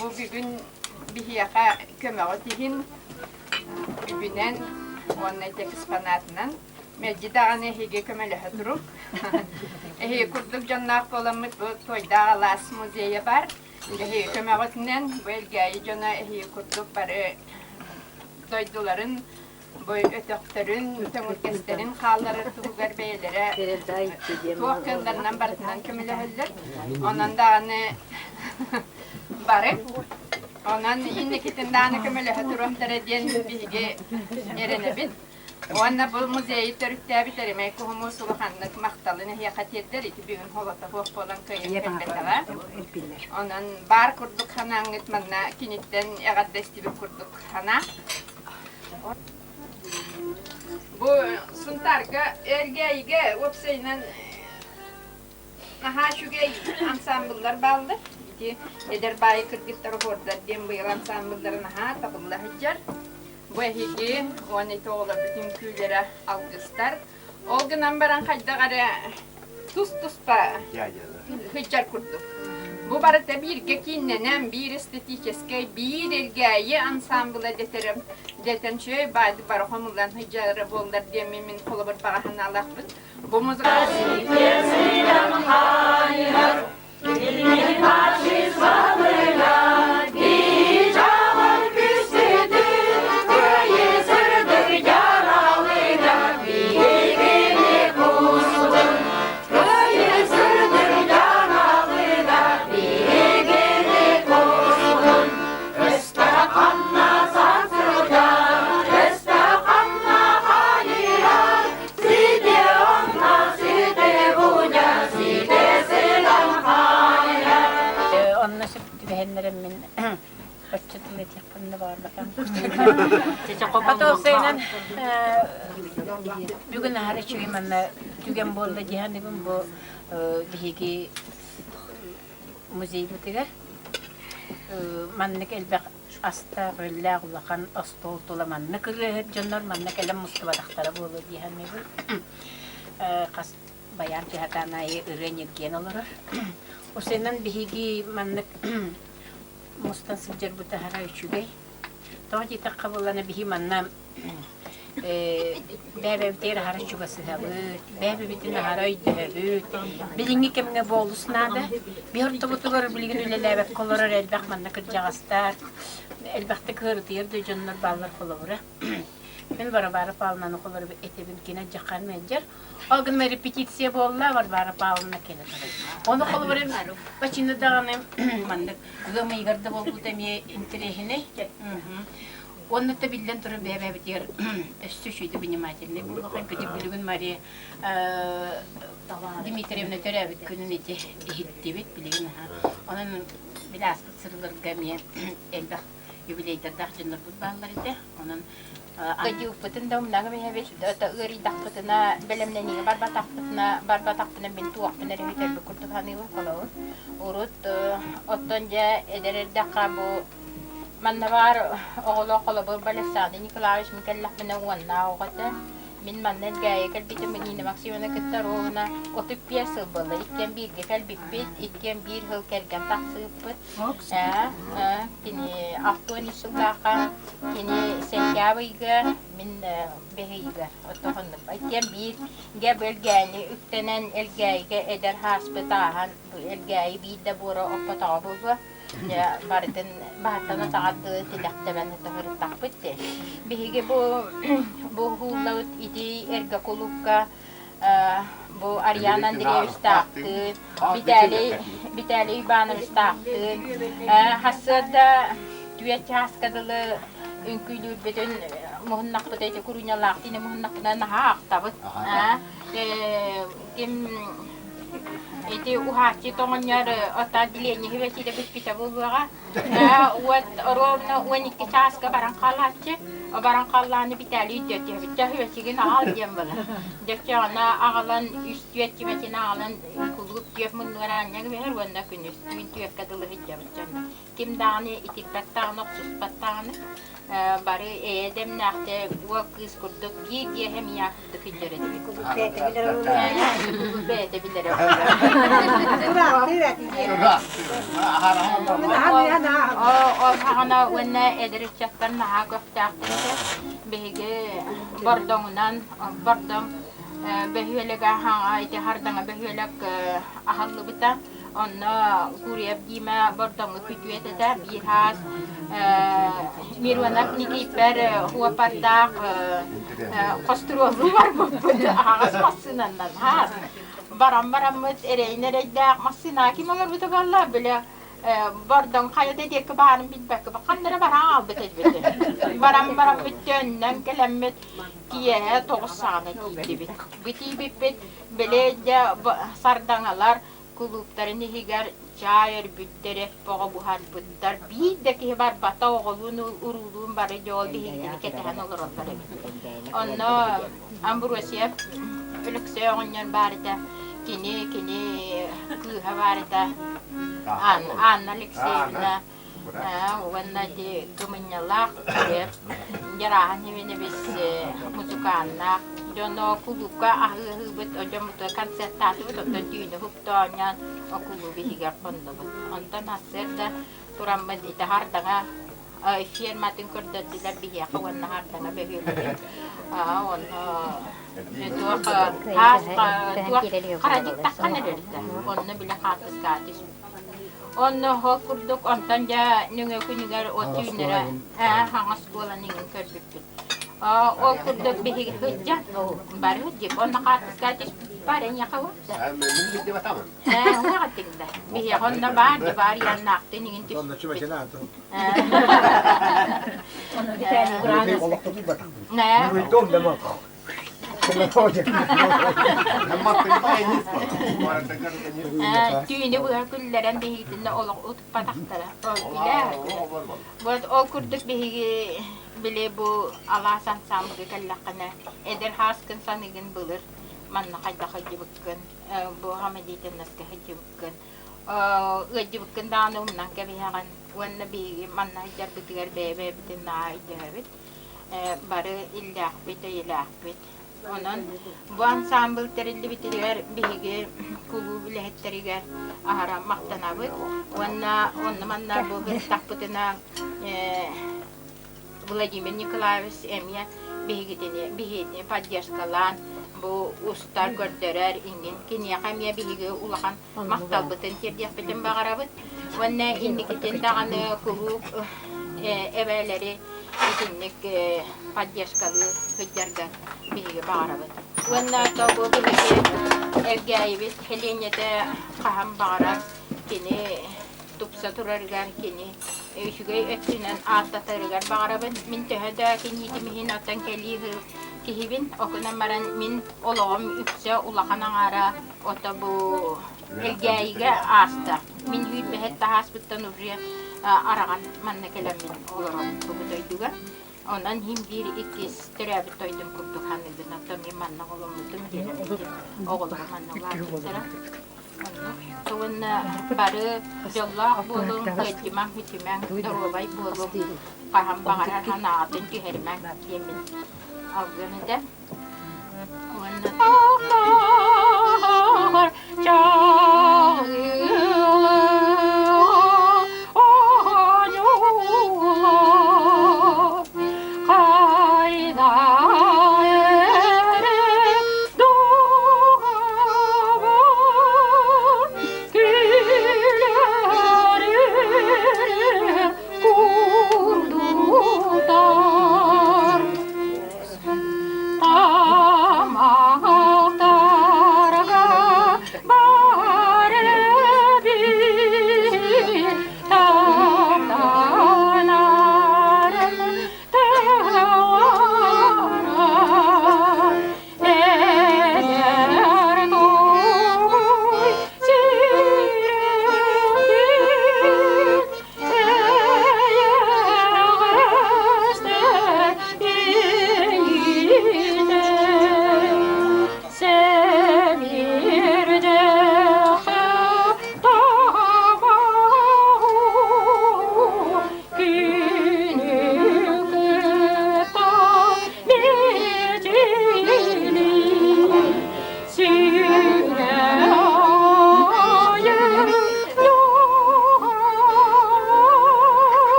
Bu bugün bir yaka kömağıtihin übünen onun tek ispanatından mecdağını hige kömele durup kurduk cannak olamık bu Tuойdaах Алаас müzeye var. Kömağıtinden bu elgeyi cana kurduk barı doyduların bu ötöktörün, tömürkeslerin kalları tuğgar beylere tuğ kıllarından barıtından kömele hüller. Ondan da barı. Ondan inni kitinden kömele hatırıhtır ediyen bilgi yerine bit. Ona bu muzeyi törükte biterim. Kuhumu suluhanlık maktalını hiyakatetler iti bir gün holata hoş olan köyün pelbetara. Onun bar kurduk hanan gitmanna kinitten egaddesti bir kurduk hana. Bu suntarga ergeyge opsayla aha şugey ansambullar baldı. İti eder bayi kırgıtları orada dem bu ansambulların aha tabullah hiccar. Bu higi onu toğla bütün köylere algıstar. Olgunan baran kayda gara tuz pa hiccar kurduk. Bu barada bir gekinlenen bir estetikeskey bir ergeyi ansambula deterim. Deten şöyle bazı barhomulan hiccara bollar demimin kolabır bağahını alakbın. Bu muzika... Bugün her şeyi manna tügen bolda cihanibim bu dihiki müzeyi bitiger. Mannak elbek asta rilla ulakan astol tola mannak canlar mannak elem Mustafa dahtara bolu cihanibim. Kas bayar cihatanayı öğrenir gen olur. O senin dihiki mannak mustansibcer bu tahara üçügey. Toji takabulana bihi manna bebe biter hara çubası habı, bebe bitin hara idebü. Bilingi kemne bolusnada. Bir orta butugar bilgin ülelebek kolora elbak manna kırcagastar. Elbakta kırtır da canlar ballar kolora. Ben barabar palnanı kolora etebin kine jakan mencer. O gün repetisiye bolla barabar palna kine. Onu kolora başında dağınım manna gımayı garda bolu temiye interehine. Onu da bilden turun bebe bitiyor. Üstüşüydü benim acilini. Bu bakın küçük bilgin Maria Dimitrievna Terevit günün eti ehitti bit bilgin ha. Onun biraz sırlar gamiye elbak jubileyde dağcınlar futbollar ide. Onun Kaju putun dom nang mi habis da uri dak putuna belemne ni barba tak putuna bintu ak putuna rehiter bekurtuk hani wa kalau urut otonja eder dakabu mannavar oğlu kolabur balesade Nikolaus mikellak menawanna oqata min mannet gaya kalbite menine maksiyona kettarona otip piyasıl bala ikken bir gefel bipit ikken bir hıl kergen taksıpıt kini ahtoni sulaqa kini senkaviga min behiga otohonda ikken bir gebel gani üktenen elgayga eder hasbetahan bu elgay bidde bura opatabuga ya bahatana taad tidak taban tahur takpite bihige bu hulat idi erga kulukka bu Ariana Andreevich taktı bitali banavich taktı hasada düet haskadalı ünkülü bütün muhunnak putete kurunya laktine muhunnakna nahak tabut kim Iti uhaci tongonnya otak dilihatnya hiba sih dapat kita buka. Uat orang unik kecas ke barang kalah je, barang kalah ni kita lihat je, kita hiba sih kena hal jam bala. Jadi ana agalan istiat cuma cina agalan kugut tiap menuranya ke behar wanda kunyus, min tiap kata lehit jam cina. Kim dani iti patang nok sus patang. Bari edem nahte wakis kurduk dia hem ya dekincere dedik. Bete bilir. Ana wena ederik çaktan naha göftaktı. Bege bardongunan bardong behüelega hanga ite hardanga behüeleg ahallı bita. Onna kuriyab gima bardongu kütüete de bir has mirwanak nikiper huwa patak kostruozu var bu ağız masınandan has baram mıt ereyne reydak masına kim olur bu tagalla böyle Bardan kaya dedik ki barın bilbek bakanlara baran al bitecek. Baran bütünden kelamet kiye 9 saat gitti. Biti belediye sardanalar kulüplerini higer çayır bütleri boğa buhar bütler bir de ki var bata oğlunu urulun barı yol bir hikini keten olur onları. Onu ambrosiye ülkse onyan barda kini kıha barda analiksiyona wanna di kuminyalak jarahan himine bis musukanna jono kuluka ahubet ojo mutukan setatu to dino huptonyan okulu bihigar pondo onta naserda turamad itahar danga fier matin korda dila biya kawan nahar danga behil on itu has karadik takkan ada onna bila katas katis Onno hokurduk ontanja nunga kunigar otunera hangas kola ningin kerbikit. Okurduk bihi hujja baru hujja onna katis barenya kawa. Min di mataman. Wakating da. Bihi onna bari yan nakti ningin tis. Onna chuma chanato. Na. Ridom da mako. Tüyünü bu kulleran behitinde olak utup pataktara. Buat okurduk bihi bile bu Alaasan samgı kallakana eder haskın sanigin bulur. Manna kayda hacıbıkkın. Bu hamediten naska hacıbıkkın. Hacıbıkkın dağını umnan kebihakan. Wanna bihi manna hacıar bitigar bebe bitin naa idabit. Barı illah bit. Onun bu ensemble terilli bitiriger bihige kulu bilehetteriger ahara maktanabıt. Onna manna bu hıttapıtına Vladimir Nikolaevich emya bihigitini padyaskalan bu ustar gördürer ingin kiniya kamya bihige ulakan maktalbıtın terdiyapitin bagarabıt. Onna indikitin dağını kulu eveleri itinlik padyaskalı hıccargar bihiga bagarabıt. Onna tabu bihige ergayibit helinyete kaham bagarab kini tupsa turargar kini şugay ötünen altta tarıgar bagarabıt min tehada kini yitimihin atan kelihi kihibin okuna maran min olağım üpse ulakanan ara ota bu ergayiga asta min hüt behet tahasbıttan urriya aragan manna kelamin olorom bubutoyduga ondan him bir ikis terabit toydum kurduk hanıdın atami manna olomudum oğlum manna lakitara Tuan baru jogla bolong kejimang hijimang terobay bolong paham bangaran hana atin kihermang yemin alganada Allah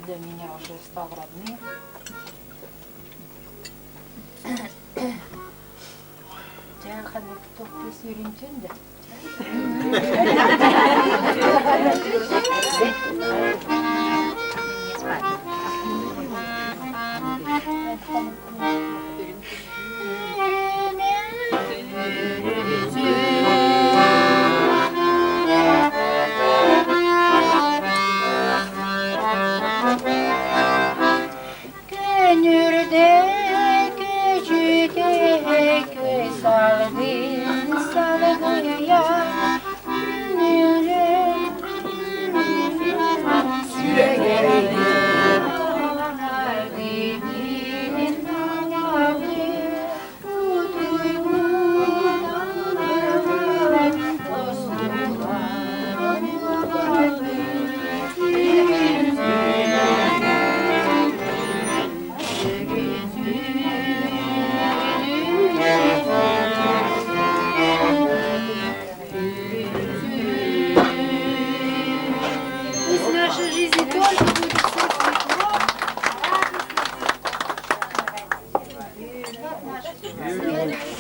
Для меня уже стал родным. Тяханы кто ты сюринтенде?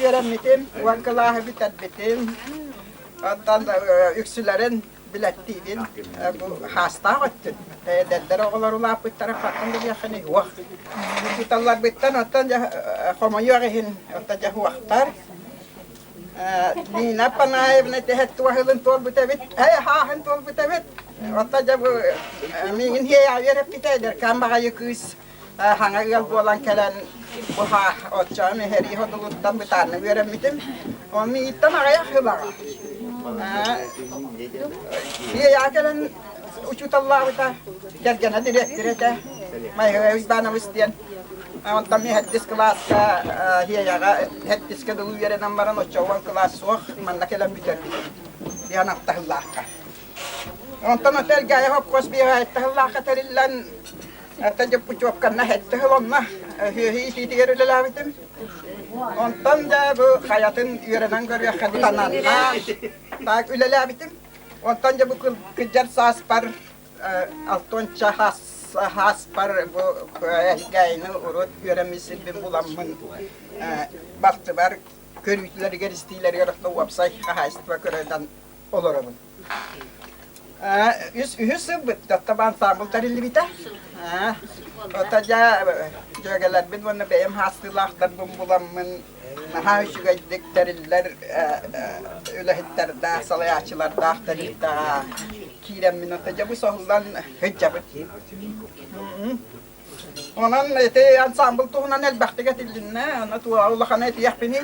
Göremedim, vakılahı bitermedim. Ondan üksülerin bilettiğin bu hasta öttün. Dediler oğullar ulap bir taraf hakkında bir yakını yok. Tutallar bitten otan homoyor ehin otan huaktar. Nina pana evne tehet tuahılın tol bitevit. Hahen tol bitevit. Otan bu mingin hiya verip biteder. Kambağa yıkız. Hangal bolan kelen bu ha otçağını heri hoduluttan bir tane veremedim. O mi itten araya hılağa. Hiya kelen uçutallah bita. Gergene direte. May bana müstiyen. Ondan mi haddis klaaska hiya haddis kada uyere nambaran otçağın klaas soğuk. Manna kelen biter. Diyan aptahillahka. Ondan otel gaya hopkos bir aptahillahka terillen. Tajab pucuk karena hette helonna hi tiger lelavitim. Ondan da bu hayatın yörenen görüyor kanıtanan. Tak lelavitim. Ondan da bu kejar saspar altonca haspar bu hikayeni urut yöremisil bin bulamın baktı var. Körükleri geristiler yaratlı website kahayst ve köreden olurabın. Üsübüt taban sambul tarilli bita. Otaja jogalar bin wana beyem hastilahtar bumbulamın nahaşugaydik tariller ülahitler da salayaçılar da tarir da kirem min otaja bu sohuldan hıccabıt. Onan ete ansambul tuhunan elbaqti gatillinna ona tuwa ulakana eti yahpini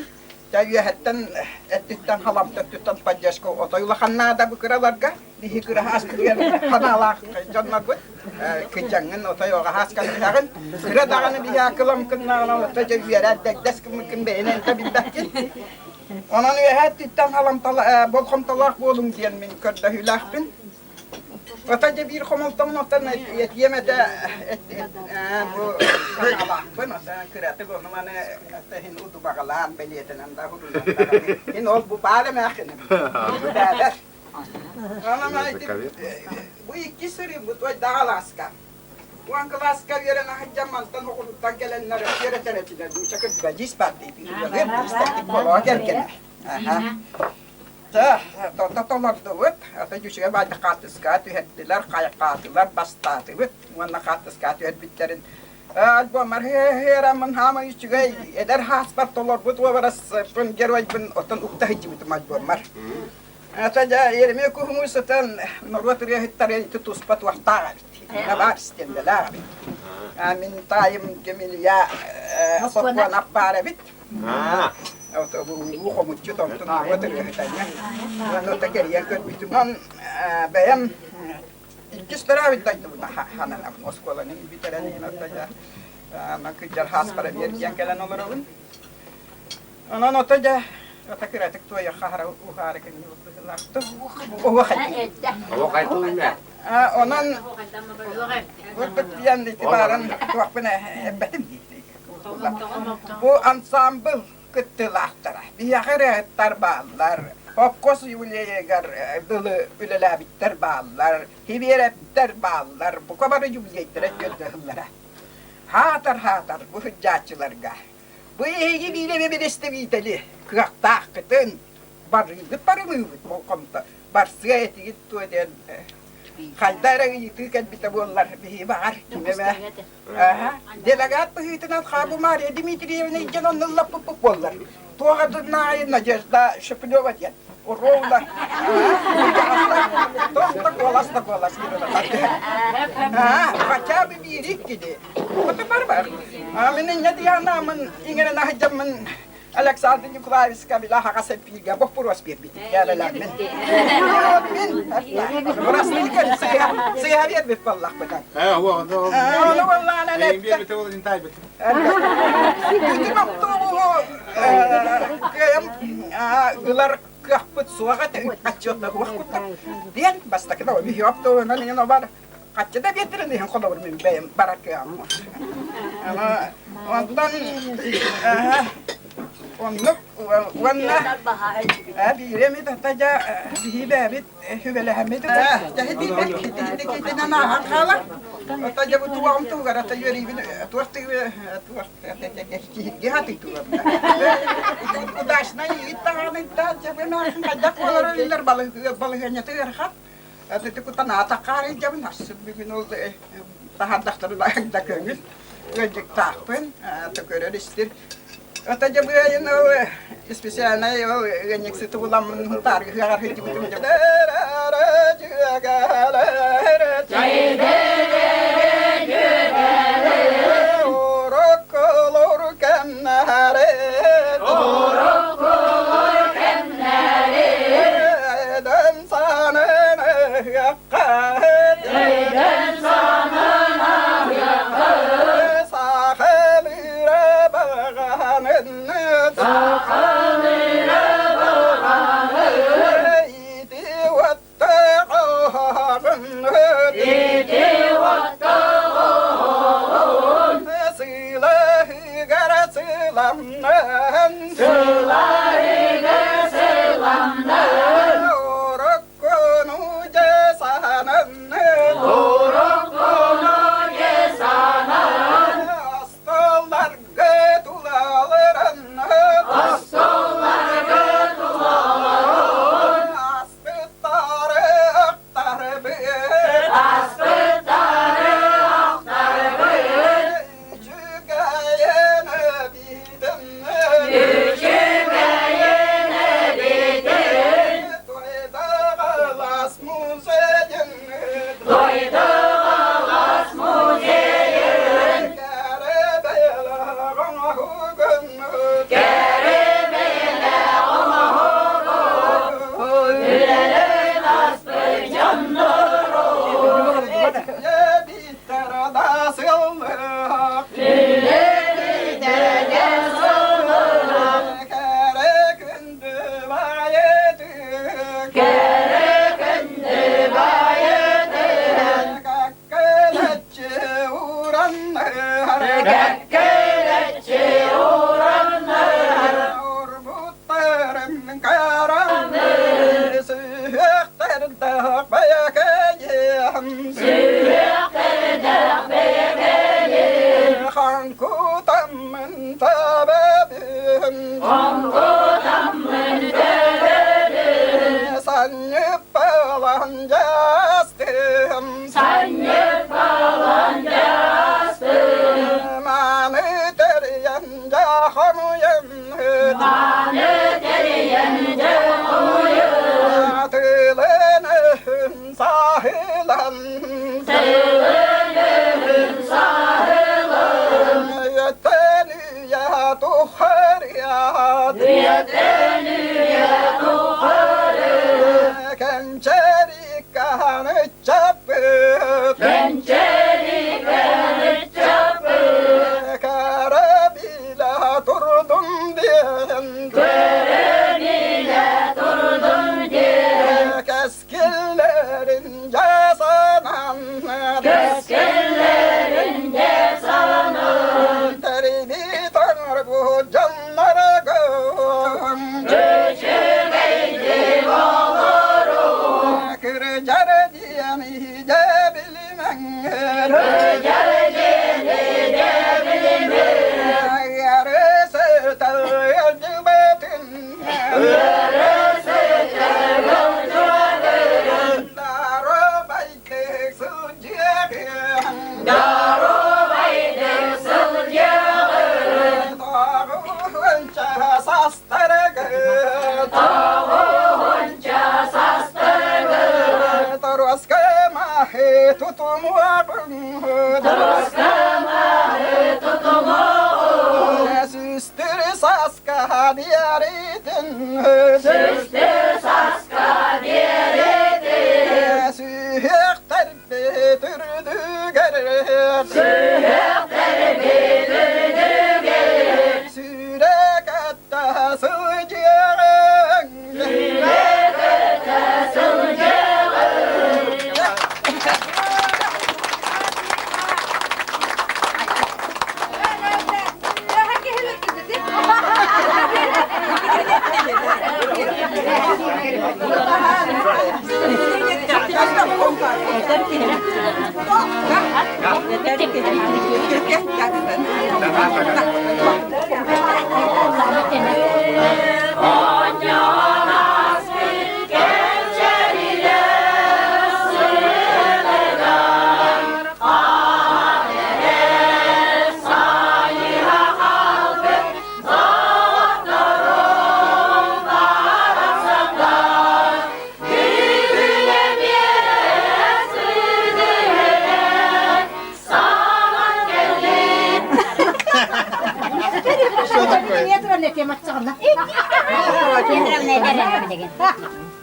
Tayo hatan ettitan halam tettitan pajasko otoyulakan nada bukiralarga dihikirahas kiriyan hanala jannagut kejangan otoyo kahas kan dihakan kiradakan dihakelam kenna tayo biara degdes kemungkin benen tabidakin onan ettitan halam tala bolkom talak bolum diyan min kadahilahpin Otaja bir komoltam notan yemede bu Allah ben asa kirate go namane tehin udu bagalan beliyeten anda hudun in ol bu bale mekhne badader ana bu iki seri bu Tuойдаах Алааска bu Alaaska yerine haccaman tan hukuktan gelenler yere teretiler bu çakıt bacis parti bir istekli kolo gelken Totolar duwet, atau juga banyak katus katu hediler, kayak katular, basta duwet, mana katus katu hedbiterin. Albumar heraman hama juga eder haspat tolor but waras pun gerwaj pun otan ukta hiji but majbumar. Ataja yerime kuhumus otan norwat riya hitar itu tuspat wahtar. Nabars tendelar. Amin tayim gemilya sokwan apparebit. Atau bu komutçu toptan water hitanya. Ano takeriyan kat bituman bayam ikis tarawit tayo na hanan ang oskola ni bitaran ni nataja magkejar has para biar yang kala nomorun. Ano taja takira takto ya khara uhara kan lakto. Wakay to na. Onan waktu yan itibaran wak pena ebatim. Bu ensemble Kıttılahtara. Biyakere tarballar. Hopkos yuleyegar dılı ülelabitler bağlar. Hibiyerepler bağlar. Bu kabarı yuleyettire gördüğünlere. Hatar bu hüccatçılarga. Bu iyi bile bir isteviteli. Kıraktağ kıtın. Barıydı parımıydı. Bu komuta. Barsıya eti gitti öden. Kaldara yitikan bitabollar bihi var kime be. Delegat pahitinan kabu Maria Dimitrievna icanon nalapupubollar. Tuğadın na'yın najezda şöpülövat yan. Orroğla. Tak kolas Kaça bir birik gidi. Kutu barbar. Aminin yadiyanaman ingene nahicamın Alexander Nikolaevska bila hakasepiga bopuros birbit. Yara lamin. Burası kan saya lihat bepalak benar. Ono wala na net. Bir betul din tayo. Itu waktu kayam gelar kahput suagat acot waktu. Dia basta kita lebih waktu nani nobar. Kaca da betirin yang kalau bermain bayam barak ya. Ondan Onluk wanna abi remi taja bihibabit hubelahmit tahdi bek hidi nana hakala Ata jabu tuam tu gara ta yeri bin tuarti gihati tu. Itu das na ita ni ta jabu na ngajak wala ler balaganya tu hat. Ata tu tanah takari jabu nas bibino tahan dak ter dak dakengin. Ngajak tapen ata kere distir. Ata jabu no spesial na yo ngajak situ lam tar gar hiji betul jabu. Terima kasih.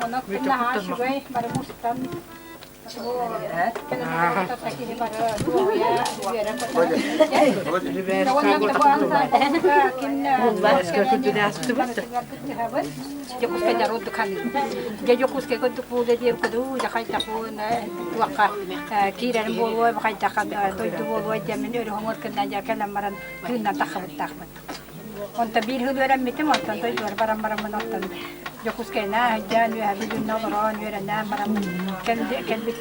Ona kına ha şurayı bari mustan. Onta bir hıl öğrenmedim, onta da baram ontan. Yokus kena, jan ya bilin nolron yörenler baram kelbit.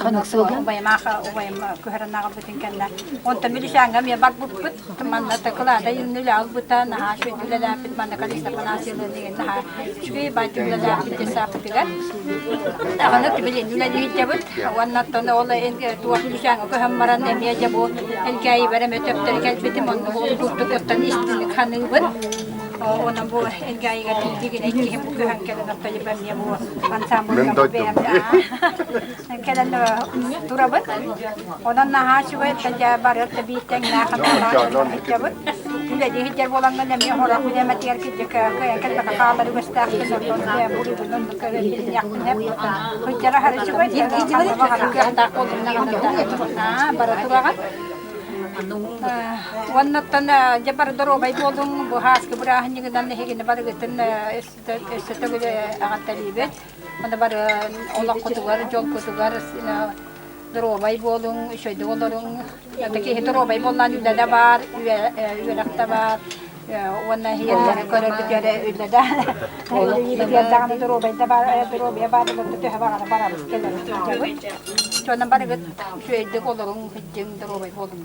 Kanak soğuk. Bayamaha, bayama kuhara butin kena. Onta milişangam ya bak but, teman da takla da yunul al butan, ha şu dülala pit man da kalisa panasiyel ni ha. Şu baju dülala pit desa pitigan. Ana bilin dülala di jabut, wanna tona ola en tuwa milişang ko hammaran em ya jabo. En kai bare metep terkel bitim on kutuk tan istin khanul bun. Ona bu en kai ga tigin ek hem bu han kala na tayi bam ya bu ansam bu bem da. Kala na turabat. Ona na ha şu ve taja barat tabi teng na khatala jabut. Tula di hijar bolang na mi hora ku demat yer ki jeka ka kala ka kala ri wasta ka na ya buri bunun ka ri yak ne. Ku jara har şu ve ya ta ko na barat turagat. Wannan jabar daro bay bodum bu has keburahan ni dan hegin bar geten estetagule agat talibet onda bar olak kotugar jol kotugar daro bay bodum shoy dolorung yataki daro bay bollan ülada bar ülakta bar wannan hiya kare bitare ülada hiya dağın daro bay da bar daro bay bar da te hava bar keler Çona bar git shoy de kolorung hijing daro bay bodum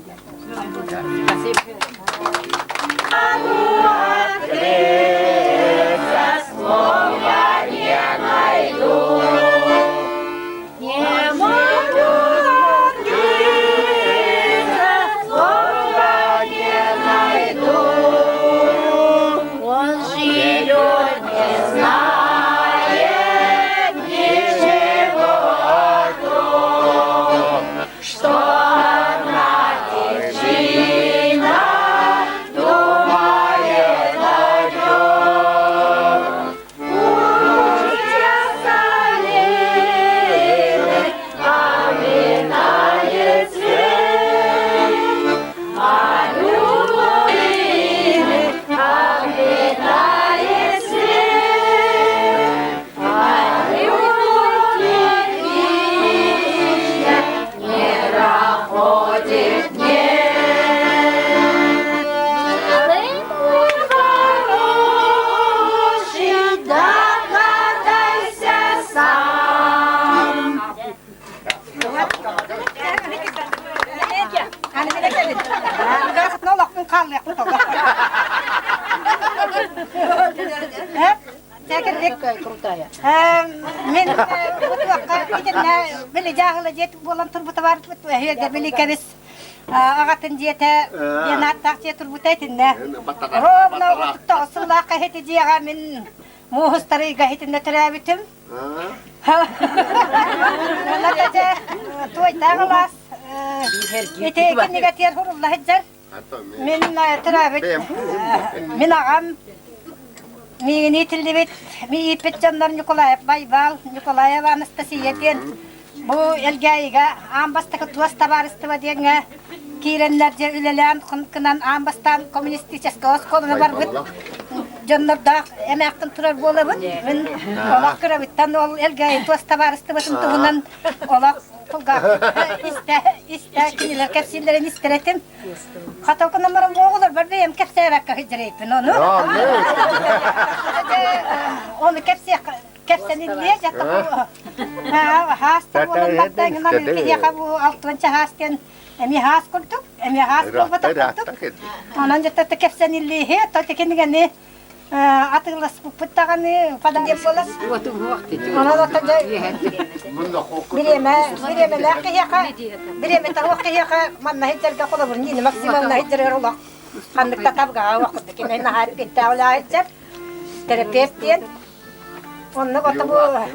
من بتوقع إذا بلي جاهلة جت والله تربط بارت هي قبلي كبس أغتن جيتها جنات تحتي تربطيت إنه روبنا توصل لاقة هي تجيها من مو هستريقة هي تنترابتم لا تجا تويداخ Алаас إتى كني قتير هو الله هجر من ترابت من عام ميني تلبيت مي بتجنر نيكولاي بايبال نيكولاي وانستاسيا بو الجايغا عم بس تكتوس تبارس تودينغا كيرن نرجع إلى كنان عم بستان كوميونستي تسكوس كون بربط جنر داخ أنا أكتن ترى بولا بن من الله كرا بتان الجاي توس تبارس تودين تهونن الله تلقى كني لكسين دري نسترتم خاطر كنا مرة موغلر بربيم كسرك هجري بنونو أنا كسرني ليه جاتوا هاستن ولا بدأنا نعمل كذي كابو ألتونش هاستن أمي هاس كنتو أمي هاس كنتو أنا جت كسرني ليه تكني جنيه أتغلس بتاعنا فدان يبولس أنا تجاي بريمة لاقي تروقي ما نهجر كقول برني ماكسيمم نهجر الله عندك تتابع وقت كنا نهار بيتا ولا هجر تربيتين ونبغى